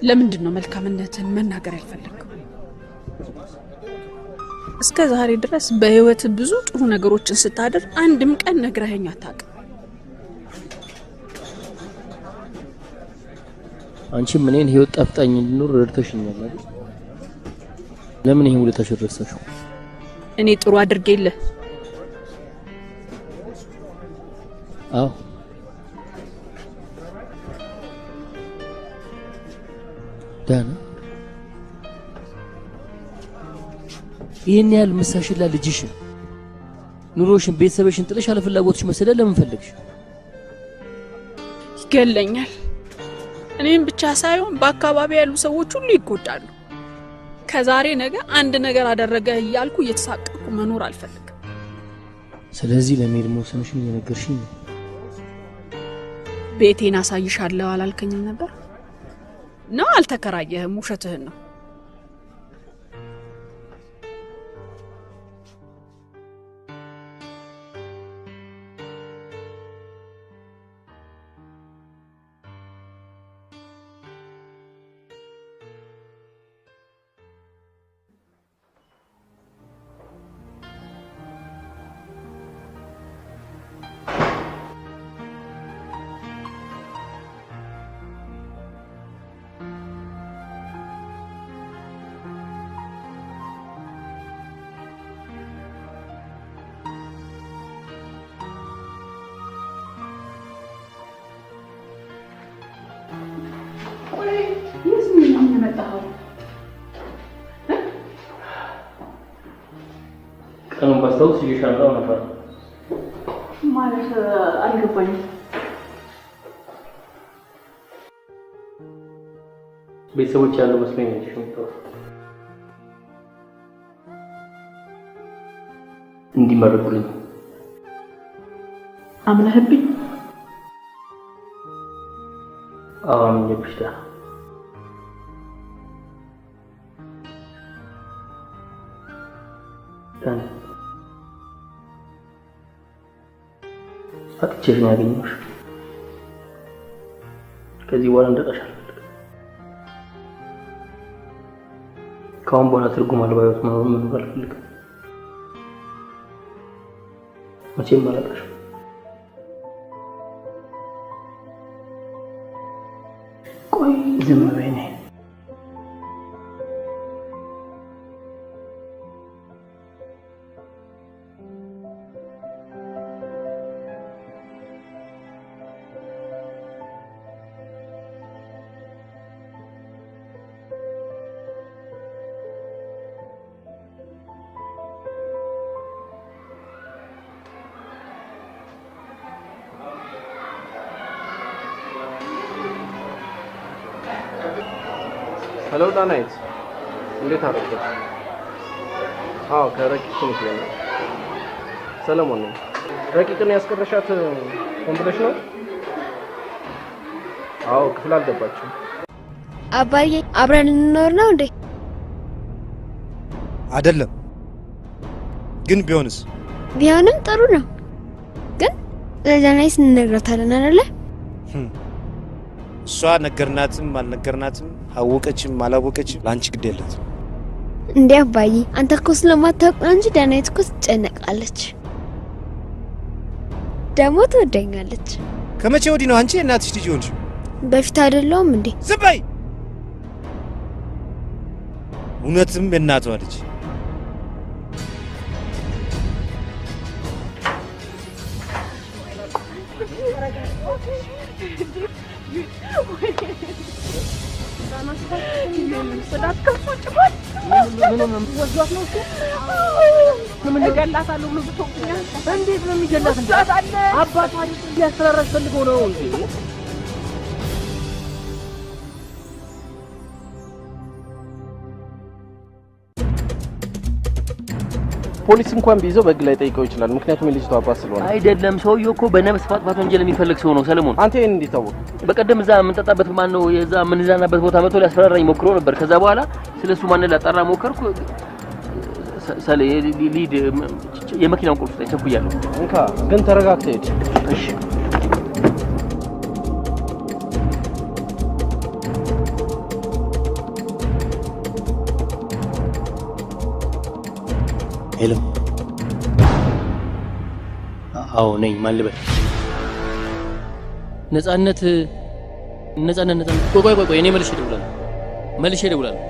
ለምንድን ነው መልካምነትን መናገር ያልፈለግከው? እስከ ዛሬ ድረስ በህይወት ብዙ ጥሩ ነገሮችን ስታደር አንድም ቀን ነግረኸኝ አታውቅም። አንቺም እኔን ህይወት ጣፍጣኝ እንድኖር ረድተሽኛል አይደል? ለምን ይሄን ውለታሽ ረሳሽው? እኔ ጥሩ አድርጌልህ? አዎ ዳና ይሄን ያህል ምሳሽላ ልጅሽን ኑሮሽን ቤተሰብሽን ጥለሽ አለ ፍላጎትሽ መሰደድ ለምን ፈለግሽ? ይገለኛል። እኔም ብቻ ሳይሆን በአካባቢ ያሉ ሰዎች ሁሉ ይጎዳሉ። ከዛሬ ነገ አንድ ነገር አደረገ እያልኩ እየተሳቀቅኩ መኖር አልፈልግም። ስለዚህ ለመሄድ መወሰንሽን እየነገርሽኝ ነው። ቤቴን አሳይሻለሁ አላልከኝም ነበር? ነው አልተከራየህም? ውሸትህን ነው። ቀኑን ባስታውስ ይሻላል ነበር ማለት አልገባኝም። ቤተሰቦች ያሉ መስሎኝ ነው የምትወው። እንዲመረቁልኝ አምነህብኝ? አዎ አምኜብሽ። ዳኒ አጥቼሽ ነው ያገኘሁሽ። ከዚህ በኋላ እንደጠሻ አልፈልግም። ከአሁን በኋላ ትርጉም አልባ ሕይወት መኖር አልፈልግም። መቼም አላጣሽም። ቆይ ዝም በይ ነይ። ሄሎ ዳናይት፣ እንዴት አደረግሽ? አዎ ከረቂቅ ትንሽ ነው። ሰለሞን ነኝ። ረቂቅን ያስቀረሻት ሆን ብለሽ ነው? አዎ ክፍል አልገባችም። አባዬ አብረን እንኖር ነው እንዴ? አይደለም ግን ቢሆንስ? ቢሆንም ጥሩ ነው። ግን ለዳናይት እንነግራታለን አይደለ? እሷ ነገርናትም አልነገርናትም አወቀችም አላወቀችም ለአንቺ ግድ የለትም። እንዴ አባዬ አንተ እኮ ስለማታውቅ ነው እንጂ ዳናይት እኮ ትጨነቃለች፣ ደግሞ ትወደኛለች። ከመቼ ወዲህ ነው አንቺ እናትሽ ልጅ ሆንሽ? በፊት አይደለሁም እንዴ? ዝም በይ። እውነትም የእናቷ ልጅ እንዴት ነው የሚገላት? አባቷ ሊያስፈራራሽ ፈልገው ነው እንዴ? ፖሊስ እንኳን ቢይዘው በግ ላይ ጠይቀው ይችላል፣ ምክንያቱም የልጅቷ አባት ስለሆነ። አይደለም ሰውዬው እኮ በነፍስ ማጥፋት ወንጀል የሚፈልግ ሰው ነው ሰለሞን። አንተ ይሄን እንዴት ታወቅ? በቀደም እዛ የምንጠጣበት ማን ነው የዛ የምንዝናናበት ቦታ መጥቶ ሊያስፈራራኝ ሞክሮ ነበር። ከዛ በኋላ ስለሱ ማንን ላጣራ ሞከርኩ። ሊድ የመኪናውን ቁልፍ ሰጠኝ፣ ቸኩያለሁ። እንካ ግን ተረጋግተህ ሂድ እሺ። ሄሎ። አዎ ነኝ። ማን ልበል? ነፃነት። ቆይ እኔ መልሼ እደውላለሁ።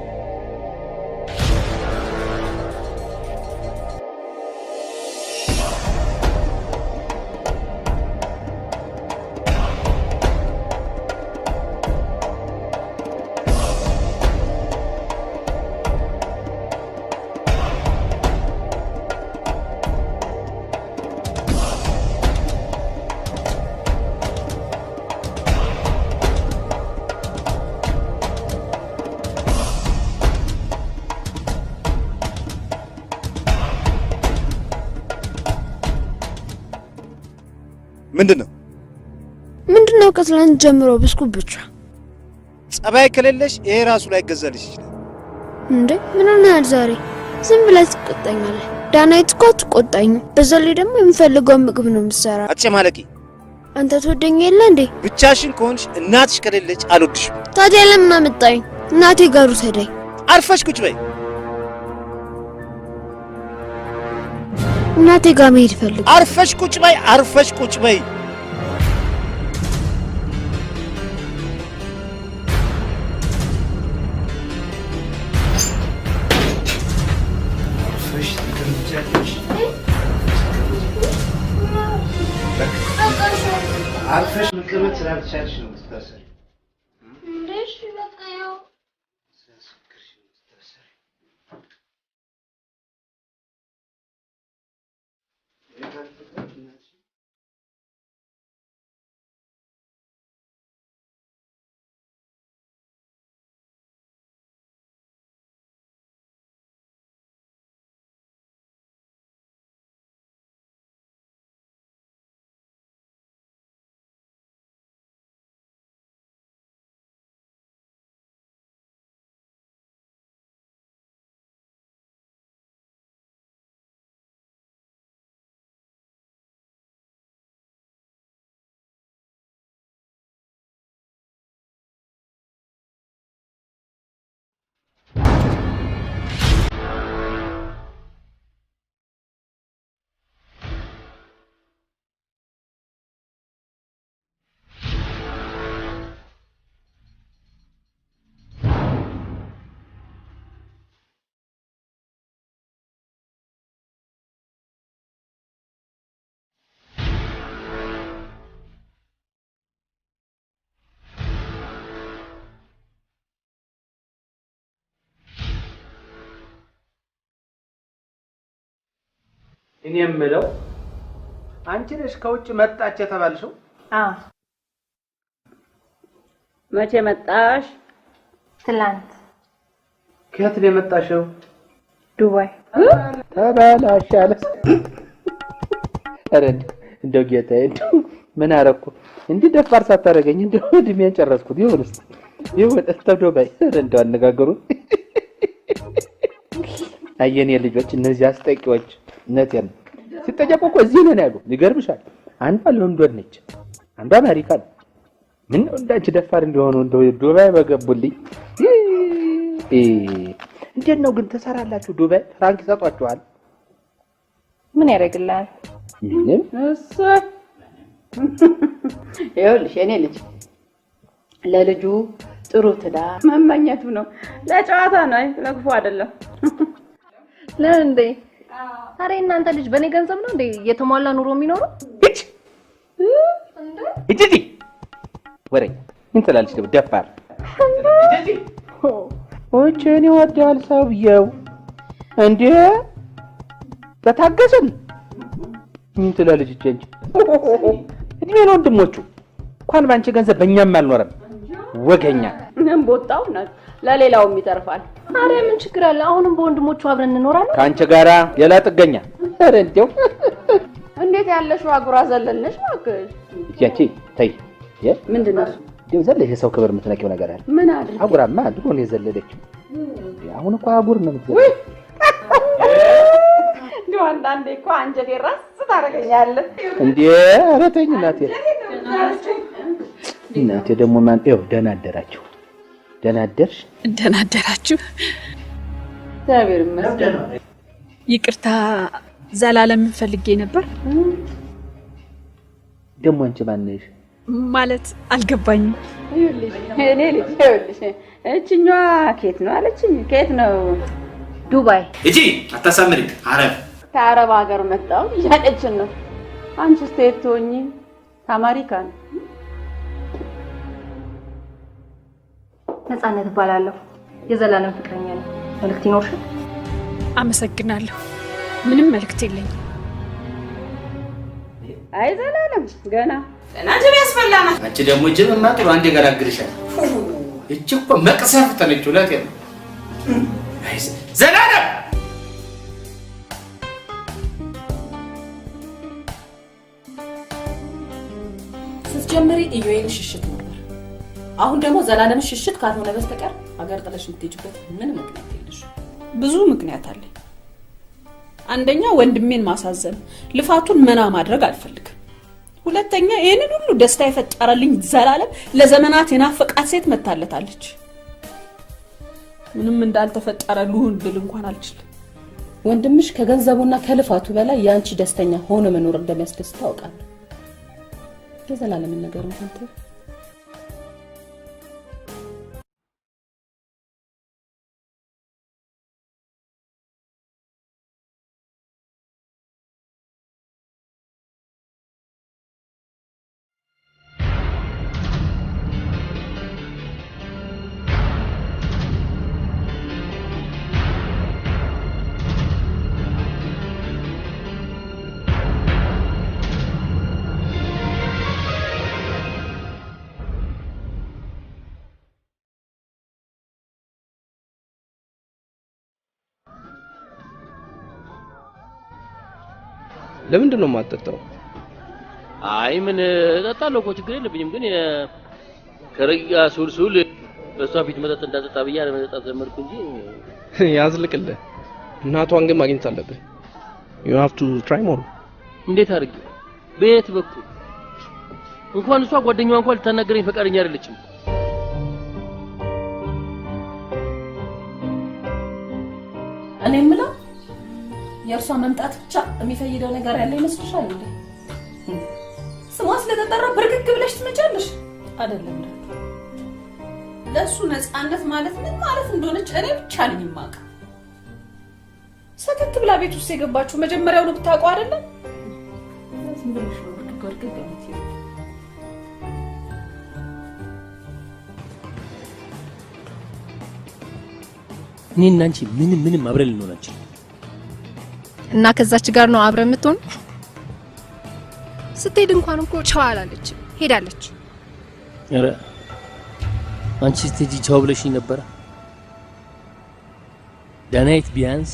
ምንድነው? ከትላንት ጀምሮ ብስኩት ብቻ። ጸባይ ከሌለሽ ይሄ ራሱ ላይ ገዛልሽ ይችላል እንዴ? ምን ሆነሃል ዛሬ? ዝም ብለህ ትቆጣኛለህ። ዳናይት እኮ አትቆጣኝም። በዛ ላይ ደግሞ የምፈልገው ምግብ ነው የምትሰራ። አትጨማለቂ። አንተ ትወደኝ የለ እንዴ? ብቻሽን ከሆንሽ እናትሽ ከሌለች አልወድሽም። ታዲያ ለምን አመጣኝ? እናቴ ጋር ውሰደኝ። አርፈሽ ቁጭ በይ። እናቴ ጋር መሄድ ፈልግ። አርፈሽ ቁጭ በይ። አርፈሽ መቀመጥ ስላልቻልሽ ነው የምትታሰሪው። እኔ የምለው አንቺ ነሽ ከውጭ መጣች የተባልሽው? አዎ። መቼ መጣሽ? ትላንት። ከየት ነው የመጣሽው? ዱባይ። ተበላሽ አለ። ኧረ እንደው ጌታዬ እንደው ምን አደረኩ? እንዲህ ደፋር ሳታደርገኝ እንደው እድሜን ጨረስኩት። ይሁን ዱባይ። ኧረ እንደው አነጋገሩ አየኔ ልጆች እነዚህ አስጠቂዎች እነቴን ሲጠየቁ እኮ እዚህ ነን ያሉ። ይገርምሻል። አንዷ ለንደን ነች፣ አንዷ አሜሪካ ነው። ምን እንዳንቺ ደፋር እንደሆኑ እንደው ዱባይ በገቡልኝ። እንዴት ነው ግን ትሰራላችሁ? ዱባይ ፍራንክ ይሰጧችኋል? ምን ያደርግልሃል? ምንም። እሱ ይኸውልሽ የኔ ልጅ ለልጁ ጥሩ ትዳር መመኘቱ ነው። ለጨዋታ ነው፣ ለክፉ አይደለም። ለምን እንዴ? ኧረ እናንተ ልጅ በኔ ገንዘብ ነው እንዴ የተሟላ ኑሮ የሚኖረው? እጂ ወሬ ምን ትላለች ደግሞ ደፋር። እኔ ወደዋል ሰውየው እንዴ በታገሰን ምን ትላለች እጂ እድሜ ነው ወንድሞቹ እንኳን ባንቺ ገንዘብ በእኛም አልኖረም። ወገኛ ምን ቦታው ነው ለሌላውም ይተርፋል። ኧረ ምን ችግር አለ? አሁንም በወንድሞቹ አብረን እንኖራለን። ካንቺ ጋራ ሌላ ጥገኛ። ኧረ እንደው እንዴት ያለሽው አጉራ ዘለልነሽ ማከሽ ያቺ ተይ ምንድን ነው እንደው ዘለሽ የሰው ክብር የምትነቂው ነገር አለ። ምን አድርግ? አጉራማ ድሮ ነው የዘለለችው። አሁን እኮ አጉር ነው የምትዘለው። እንደው አንዳንዴ እኮ አንጀቴ ራስ ታደርገኛለህ እንዴ። ኧረ ተይኝ እናቴ። እናቴ ደግሞ ማን ይኸው ደህና አደራችሁ። ደህና አደርሽ? ደህና አደራችሁ። እግዚአብሔር ይመስገን። ይቅርታ ዘላለም ፈልጌ ነበር። ደግሞ አንቺ ማን ነሽ? ማለት አልገባኝም። ይኸውልሽ እኔ ልጅ ይኸውልሽ እችኛዋ ኬት ነው አለችኝ። ኬት ነው? ዱባይ። እጂ አታሳምሪ። አረብ ከአረብ ሀገር መጣሁ እያለችን ነው። አንቺ ስቴት ትሆኚ ከአሜሪካ ነው። ነፃነት እባላለሁ። የዘላለም ፍቅረኛ ነኝ። መልዕክት ይኖርሽ? አመሰግናለሁ። ምንም መልዕክት የለኝም። አይ ዘላለም ገና ጅብ ያስፈላናል። አንቺ ደግሞ ጅብማ ጥሩ አንዴ ገላግልሻል። እቺ እኮ መቅሰፍት ነች። እውነቴን ነው። ዘላለም ስትጀምሪ ኢዩኤል ሽሽት ነበር። አሁን ደግሞ ዘላለም ሽሽት ካልሆነ በስተቀር ሀገር ጥለሽ የምትሄጂበት ምን ምክንያት የለሽ? ብዙ ምክንያት አለኝ። አንደኛ ወንድሜን ማሳዘን፣ ልፋቱን መና ማድረግ አልፈልግም። ሁለተኛ ይሄንን ሁሉ ደስታ የፈጠረልኝ ዘላለም ለዘመናት የናፈቃት ሴት መታለታለች። ምንም እንዳልተፈጠረ ልሁን ብል እንኳን አልችልም። ወንድምሽ ከገንዘቡና ከልፋቱ በላይ ያንቺ ደስተኛ ሆኖ መኖር እንደሚያስደስት ታውቃለህ። የዘላለምን ነገር እንኳን ተው። ለምንድን ነው የማትጠጣው? አይ ምን እጠጣለሁ እኮ ችግር የለብኝም። ግን ከረጋ ሱልሱል በሷ ፊት መጠጥ እንዳጠጣ ብዬ መጠጣት ጀመርኩ እንጂ ያዝልቅልህ። እናቷን ግን ማግኘት አለብህ። you have to try more። እንዴት አድርጌ? በየት በኩል? እንኳን እሷ ጓደኛዋ እንኳን ልታናገረኝ ፈቃደኛ አይደለችም። እኔ የምለው የእርሷ መምጣት ብቻ የሚፈይደው ነገር ያለ ይመስልሻል እንዴ? ስሟ ስለተጠራ ብርግግ ብለሽ ትመጫለሽ አይደለም? ለሱ ነፃነት ማለት ምን ማለት እንደሆነች እኔ ብቻ ነኝ የማውቀው። ሰከት ብላ ቤት ውስጥ የገባችሁ መጀመሪያውኑ ብታውቀው አይደለም? ዝም ብለሽ ነው ብርግግ የምትይው። እኔና አንቺ ምንም አብረን ልንሆን አንችልም። እና ከዛች ጋር ነው አብረ የምትሆን? ስትሄድ እንኳን እኮ ቻው አላለች፣ ሄዳለች። ኧረ አንቺ ስትሄጂ ቻው ብለሽኝ ነበር። ዳናይት ቢያንስ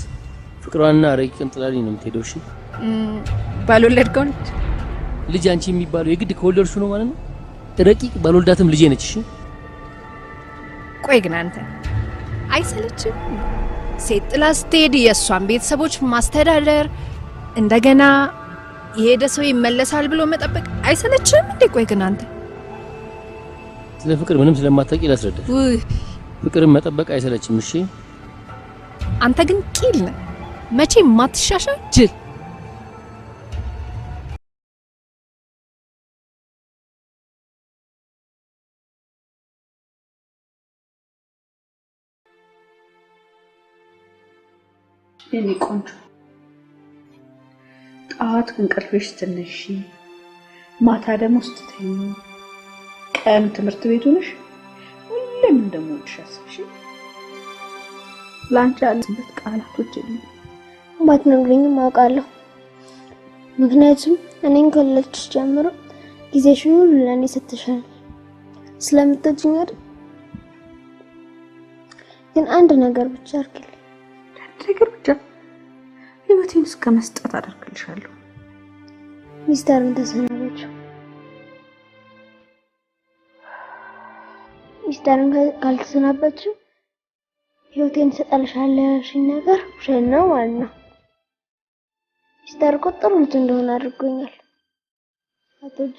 ፍቅሯንና ረቂቅን ጥላልኝ ነው የምትሄደው። እሺ ባልወለድከው ልጅ አንቺ የሚባለው የግድ ከወለድሽ ነው ማለት ነው? ረቂቅ ባልወልዳትም ልጄ ነች። እሺ ቆይ ግን አንተ አይሰለችም? ሴት ጥላ ስትሄድ የእሷን ቤተሰቦች ማስተዳደር፣ እንደገና የሄደ ሰው ይመለሳል ብሎ መጠበቅ አይሰለችም እንዴ? ቆይ ግን አንተ ስለ ፍቅር ምንም ስለማታውቂ ላስረዳሽ። ፍቅርን መጠበቅ አይሰለችም። እሺ አንተ ግን ቂል ነህ፣ መቼም ማትሻሻል ጅል። የኔ ቆንጆ ጠዋት እንቅልፍሽ ትነሺ፣ ማታ ደግሞ ስትተኙ፣ ቀን ትምህርት ቤቱ ነሽ፣ ሁሌም እንደምወድሽ አስብሽ። ላንቺ ያለበት ቃላቶች የሉም። ባትነግሪኝም አውቃለሁ። ምክንያቱም እኔን ከወለድሽ ጀምሮ ጊዜሽን ሁሉ ለእኔ ሰጥተሻል። ስለምትወጂኝ አይደል? ግን አንድ ነገር ብቻ አድርጊልኝ። ነገር ብቻ ህይወቴን እስከ መስጠት አደርግልሻለሁ። ሚስተርን ተሰናበችው። ሚስተርን ካልተሰናበችው ህይወቴን እሰጥልሻለሁ ያልሽኝ ነገር ውሸት ነው ማለት ነው። ሚስተር እኮ ጥሩ ልጅ እንደሆነ አድርጎኛል። አቶጂ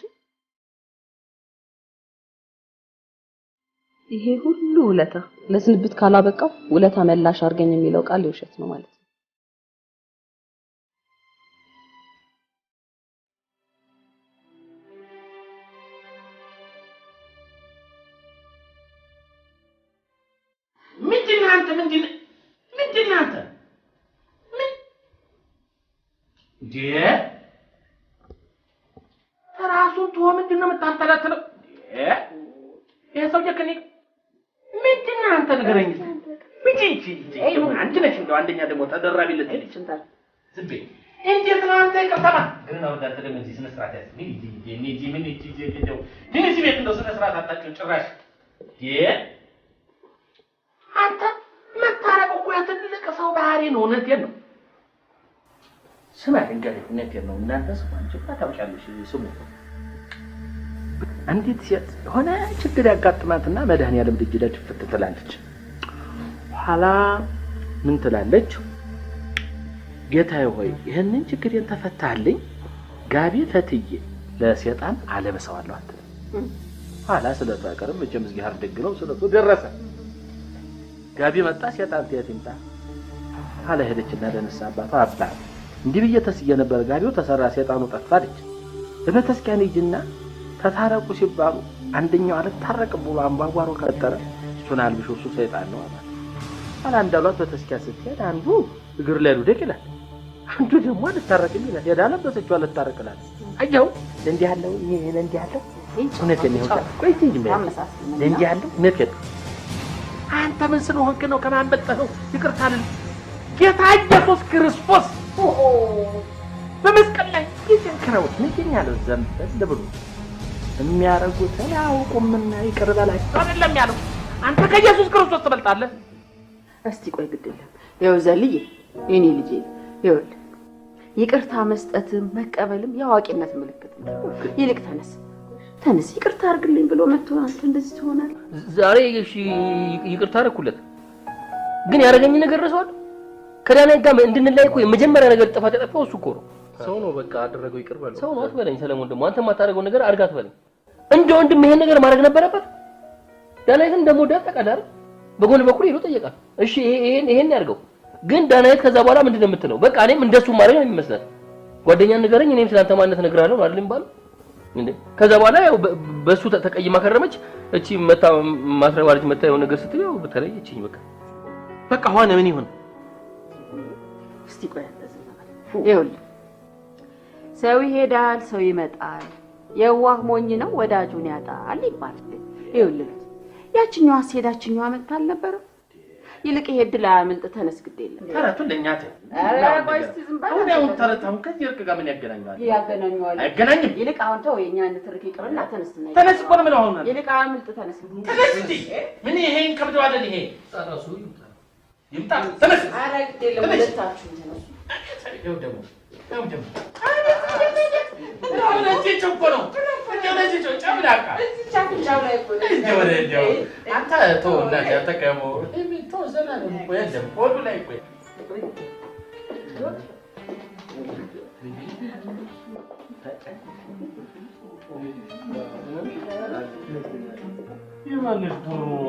ይሄ ሁሉ ውለታ ለስንብት ካላበቃው ውለታ መላሽ አድርገኝ የሚለው ቃል የውሸት ነው ማለት ነው። ምንድን አንተ ምን እንዴ? ራሱን ተወው። ምንድን ነው የምታንጠለጥለው? ይሄ ሰውዬ ከኔ ምንድን ነው አንተ ንገረኝ። አንቺ ነሽ እንደው አንደኛ ደግሞ ተደራቢ ልትሄድ ይችላል። ዝም በይ። እንዴት ነው አንተ ይቀርታማ ግን ነው ወዳተ ደግሞ እዚህ ስነ ስርዓት ያዝ። ምን እዚህ ቤት እንደው ስነ ስርዓት አጣችሁ ጭራሽ። አንተ መታረቅ እኮ ያትልቅ ሰው ባህሪ ነው። እውነቴን ነው። ስማ እንግዲህ እውነቴን ነው። እናንተ ስሙ አንቺ ታውቂያለሽ። ስሙ አንዲት ሴት ሆነ ችግር ያጋጥማትና መድኃኒዓለም ደጅ ላይ ትፍት ትላለች። ኋላ ምን ትላለች? ጌታዬ ሆይ ይሄንን ችግሬን ተፈታልኝ፣ ጋቢ ፈትዬ ለሰይጣን አለበሰዋለሁ አትልም። ኋላ ስለታቀርም መቼም እግዚአብሔር ደግ ነው። ስለቱ ደረሰ። ጋቢ መጣ። ሰይጣን ትያት ይምጣ። ኋላ ሄደችና ለንስሐ አባቷ አባ እንዲህ ብዬ ተስዬ ነበር፣ ጋቢው ተሰራ፣ ሰይጣኑ ጠፋለች። በቤተክርስቲያን ሂጂና ተታረቁ ሲባሉ አንደኛው አልታረቅም ብሎ አምባጓሮ ከተረ እሱን አልብሾ እሱ ሰይጣን ነው አላት። ኋላ እንዳሏት ቤተክርስቲያን ስትሄድ አንዱ እግር ላይ ልውደቅ ይላል፣ አንዱ ደግሞ አልታረቅም ይላል። ሄዳ ለበሰችው አልታረቅ ይላል። አየኸው እንዲህ ያለው ይሄ እንዲህ ያለው እውነቴን ነው። ቆይ እንጂ እንዲህ ያለው እውነቴን ነው። አንተ ምን ስለሆንክ ነው? ከማን መጣህ ነው? ይቅርታ አለ ጌታ ኢየሱስ ክርስቶስ በመስቀል ላይ ይተንከረው ምንድን ያለው ዘንበል ብሎ የሚያረጉትን አያውቁምና ይቅር በላቸው አይደለም ያለው። አንተ ከኢየሱስ ክርስቶስ ትበልጣለህ። እስቲ ቆይ ግድ የለም ይኸው ዘልዬ የኔ ልጄ ይኸውልህ ይቅርታ መስጠትም መቀበልም የአዋቂነት ምልክት ነው። ይልቅ ተነስ ይቅርታ አድርግልኝ ብሎ መጥቶ አንተ እንደዚህ ትሆናለህ? ዛሬ እሺ ይቅርታ አደረኩለት፣ ግን ያደረገኝ ነገር ረሳዋል። ከዳናይት ጋር እንድንላይ እኮ የመጀመሪያ ነገር ጥፋት ያጠፋው እሱ እኮ ነው። ሰው ነው በቃ አደረገው ይቅር በለው። ሰው ነው አትበለኝ ሰለሞን። ደግሞ አንተ የማታደርገው ነገር አድርጋ አትበለኝ። እንደ ወንድም ይሄን ነገር ማድረግ ነበረበት። ዳናይትን ደግሞ ዳጣቃዳር በጎን በኩል ሄዶ ጠየቃት። እሺ ይሄን ያድርገው፣ ግን ዳናይት ከዛ በኋላ ምንድነው የምትለው? በቃ እኔም እንደሱ ማድረግ ነው የሚመስላት። ጓደኛ ንገረኝ፣ እኔም ስላንተ ማንነት እነግርሃለሁ አይደል የሚባለው እንዴ? ከዛ በኋላ ያው በሱ ተቀይማ ከረመች። እቺ መታ ማስረባ ልጅ መታ የሆነ ነገር ስትለው በተለየችኝ። በቃ ሆነ ምን ይሁን እስቲ ቆይ ይኸውልህ ሰው ይሄዳል ሰው ይመጣል፣ የዋህ ሞኝ ነው ወዳጁን ያጣል ይባላል። ይኸውልህ ያችኛዋ ሄዳችኛዋ መጣ አልነበረም? ይልቅ ይሄ ድል አያመልጥ። ተነስ ግድ የለም ተረቱን ለኛ ተይ። ኧረ ቆይ እስቲ ዝም በል። አሁን ተረታውን ከዚህ እርቅ ጋር ምን ያገናኘዋል? ያገናኘዋል። አይገናኝም። ይልቅ አሁን ተው የኛን ትርክ ይቅርና ተነስ። ተነስ እኮ ነው የምለው አሁን። ይልቅ አያመልጥ። ተነስ ተነስ እንጂ ምን ይሄን ከብደው አይደል? ይሄ ራሱ ይምጣ። ተነስ። ኧረ ግድ የለም ሁለታችሁ ተነሱ። ይኸው ደግሞ ለዚህ ቸኮ ነው ለዚህ ቸኮ ጫምላቃ እዚህ ጫፍ ላይ እኮ ነው አንተ ተው እና ያተቀሙ ተው ዘና ነው ቆይ ደም ወዱ ላይ ቆይ ይማንስ ዱሮ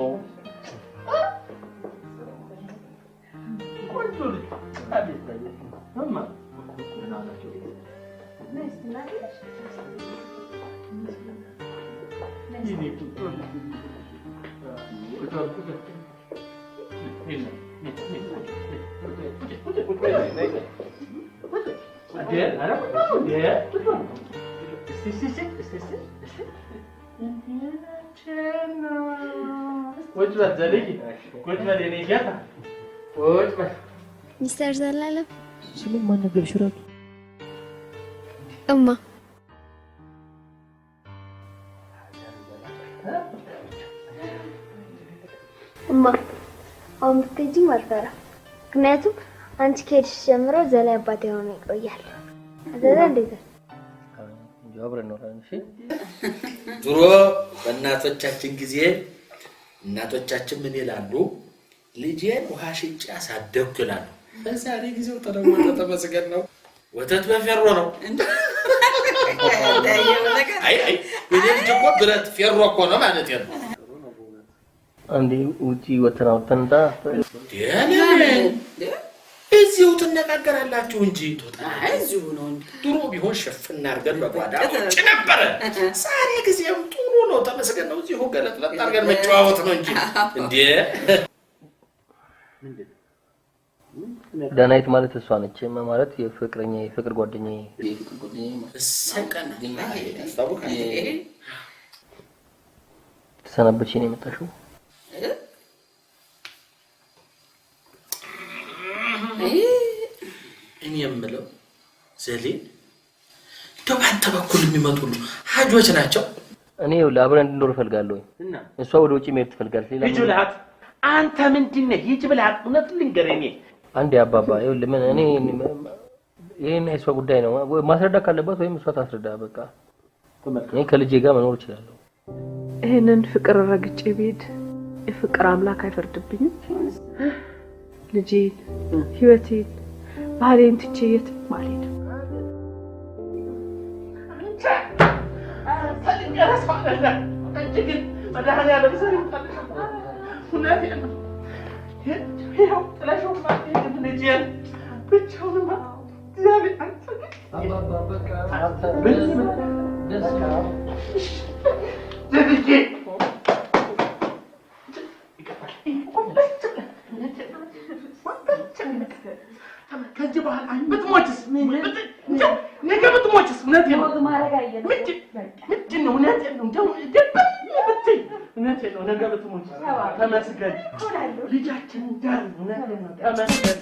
ቆንጆ ልጅ አቤት ማማ ሚስተር ዘላለም ስሙን ማን ነገርሽ? ራሱ እማ አሁን ብትሄጂም አልፈራም። ምክንያቱም አንቺ ከሄድሽ ጀምሮ ዘላይ አባቴ ሆኖ ይቆያል። አዘዛ እንዴት አብረን ኖረን። እሺ ድሮ በእናቶቻችን ጊዜ እናቶቻችን ምን ይላሉ? ልጄን ውሃ ሽጬ አሳደግኩ ይላሉ። በዛሬ ጊዜው ተለወጠ። ተመስገን ነው። ወተት በፌሮ ነው። አይ የኔ ልጅ እኮ ብረት ፌሮ እኮ ነው ማለት ነው። አንዴ ውጪ ወተናውተን ዳ እዚሁ ትነጋገራላችሁ እንጂ እዚሁ ነው። ድሮ ቢሆን ሸፍና አድርገን በጓዳ ቁጭ ነበረ። ዛሬ ጊዜው ጥሩ ነው። ተመስገን ነው። እዚሁ ገለጥ ለጥ አድርገን መጨዋወት ነው እንጂ እንዴ። ዳናይት ማለት እሷ ነች ማለት የፍቅረኛ የፍቅር ጓደኛዬ ሰቀና አስታውቃለሁ። ተሰናበች ነው የመጣሽው? እኔ የምለው ዘሌን በአንተ በኩል የሚመጡ ሀጆች ናቸው። እኔ ለአብረን እንድንኖር እፈልጋለሁ። እሷ ወደ ውጪ መሄድ ትፈልጋለች። ሌላ ሂጅ ብልሃት። አንተ ምንድን ነህ? ሂጅ ብልሃት። እውነት ልንገርህ እኔ አንዴ አባባ ይኸውልህ፣ ምን እኔ ይሄን የእሷ ጉዳይ ነው። ማስረዳት ካለባት ወይም እሷ ታስረዳ። በቃ እኔ ከልጄ ጋር መኖር እችላለሁ። ይሄንን ፍቅር ረግጬ ቤት የፍቅር አምላክ አይፈርድብኝም። ልጄን፣ ህይወቴን፣ ባህሌን ትቼ የትም አልሄድም። ከዚህ በኋላ ብትሞችስ ነገ ብትሞችስ እውነቴን ነው። ምንድን ነው እውነቴን ነው። እንደው ብትይ እውነቴን ነው። ነገ ብትሞችስ ተመስገን ልጃችን ዳር እውነቴን ነው። ተመስገን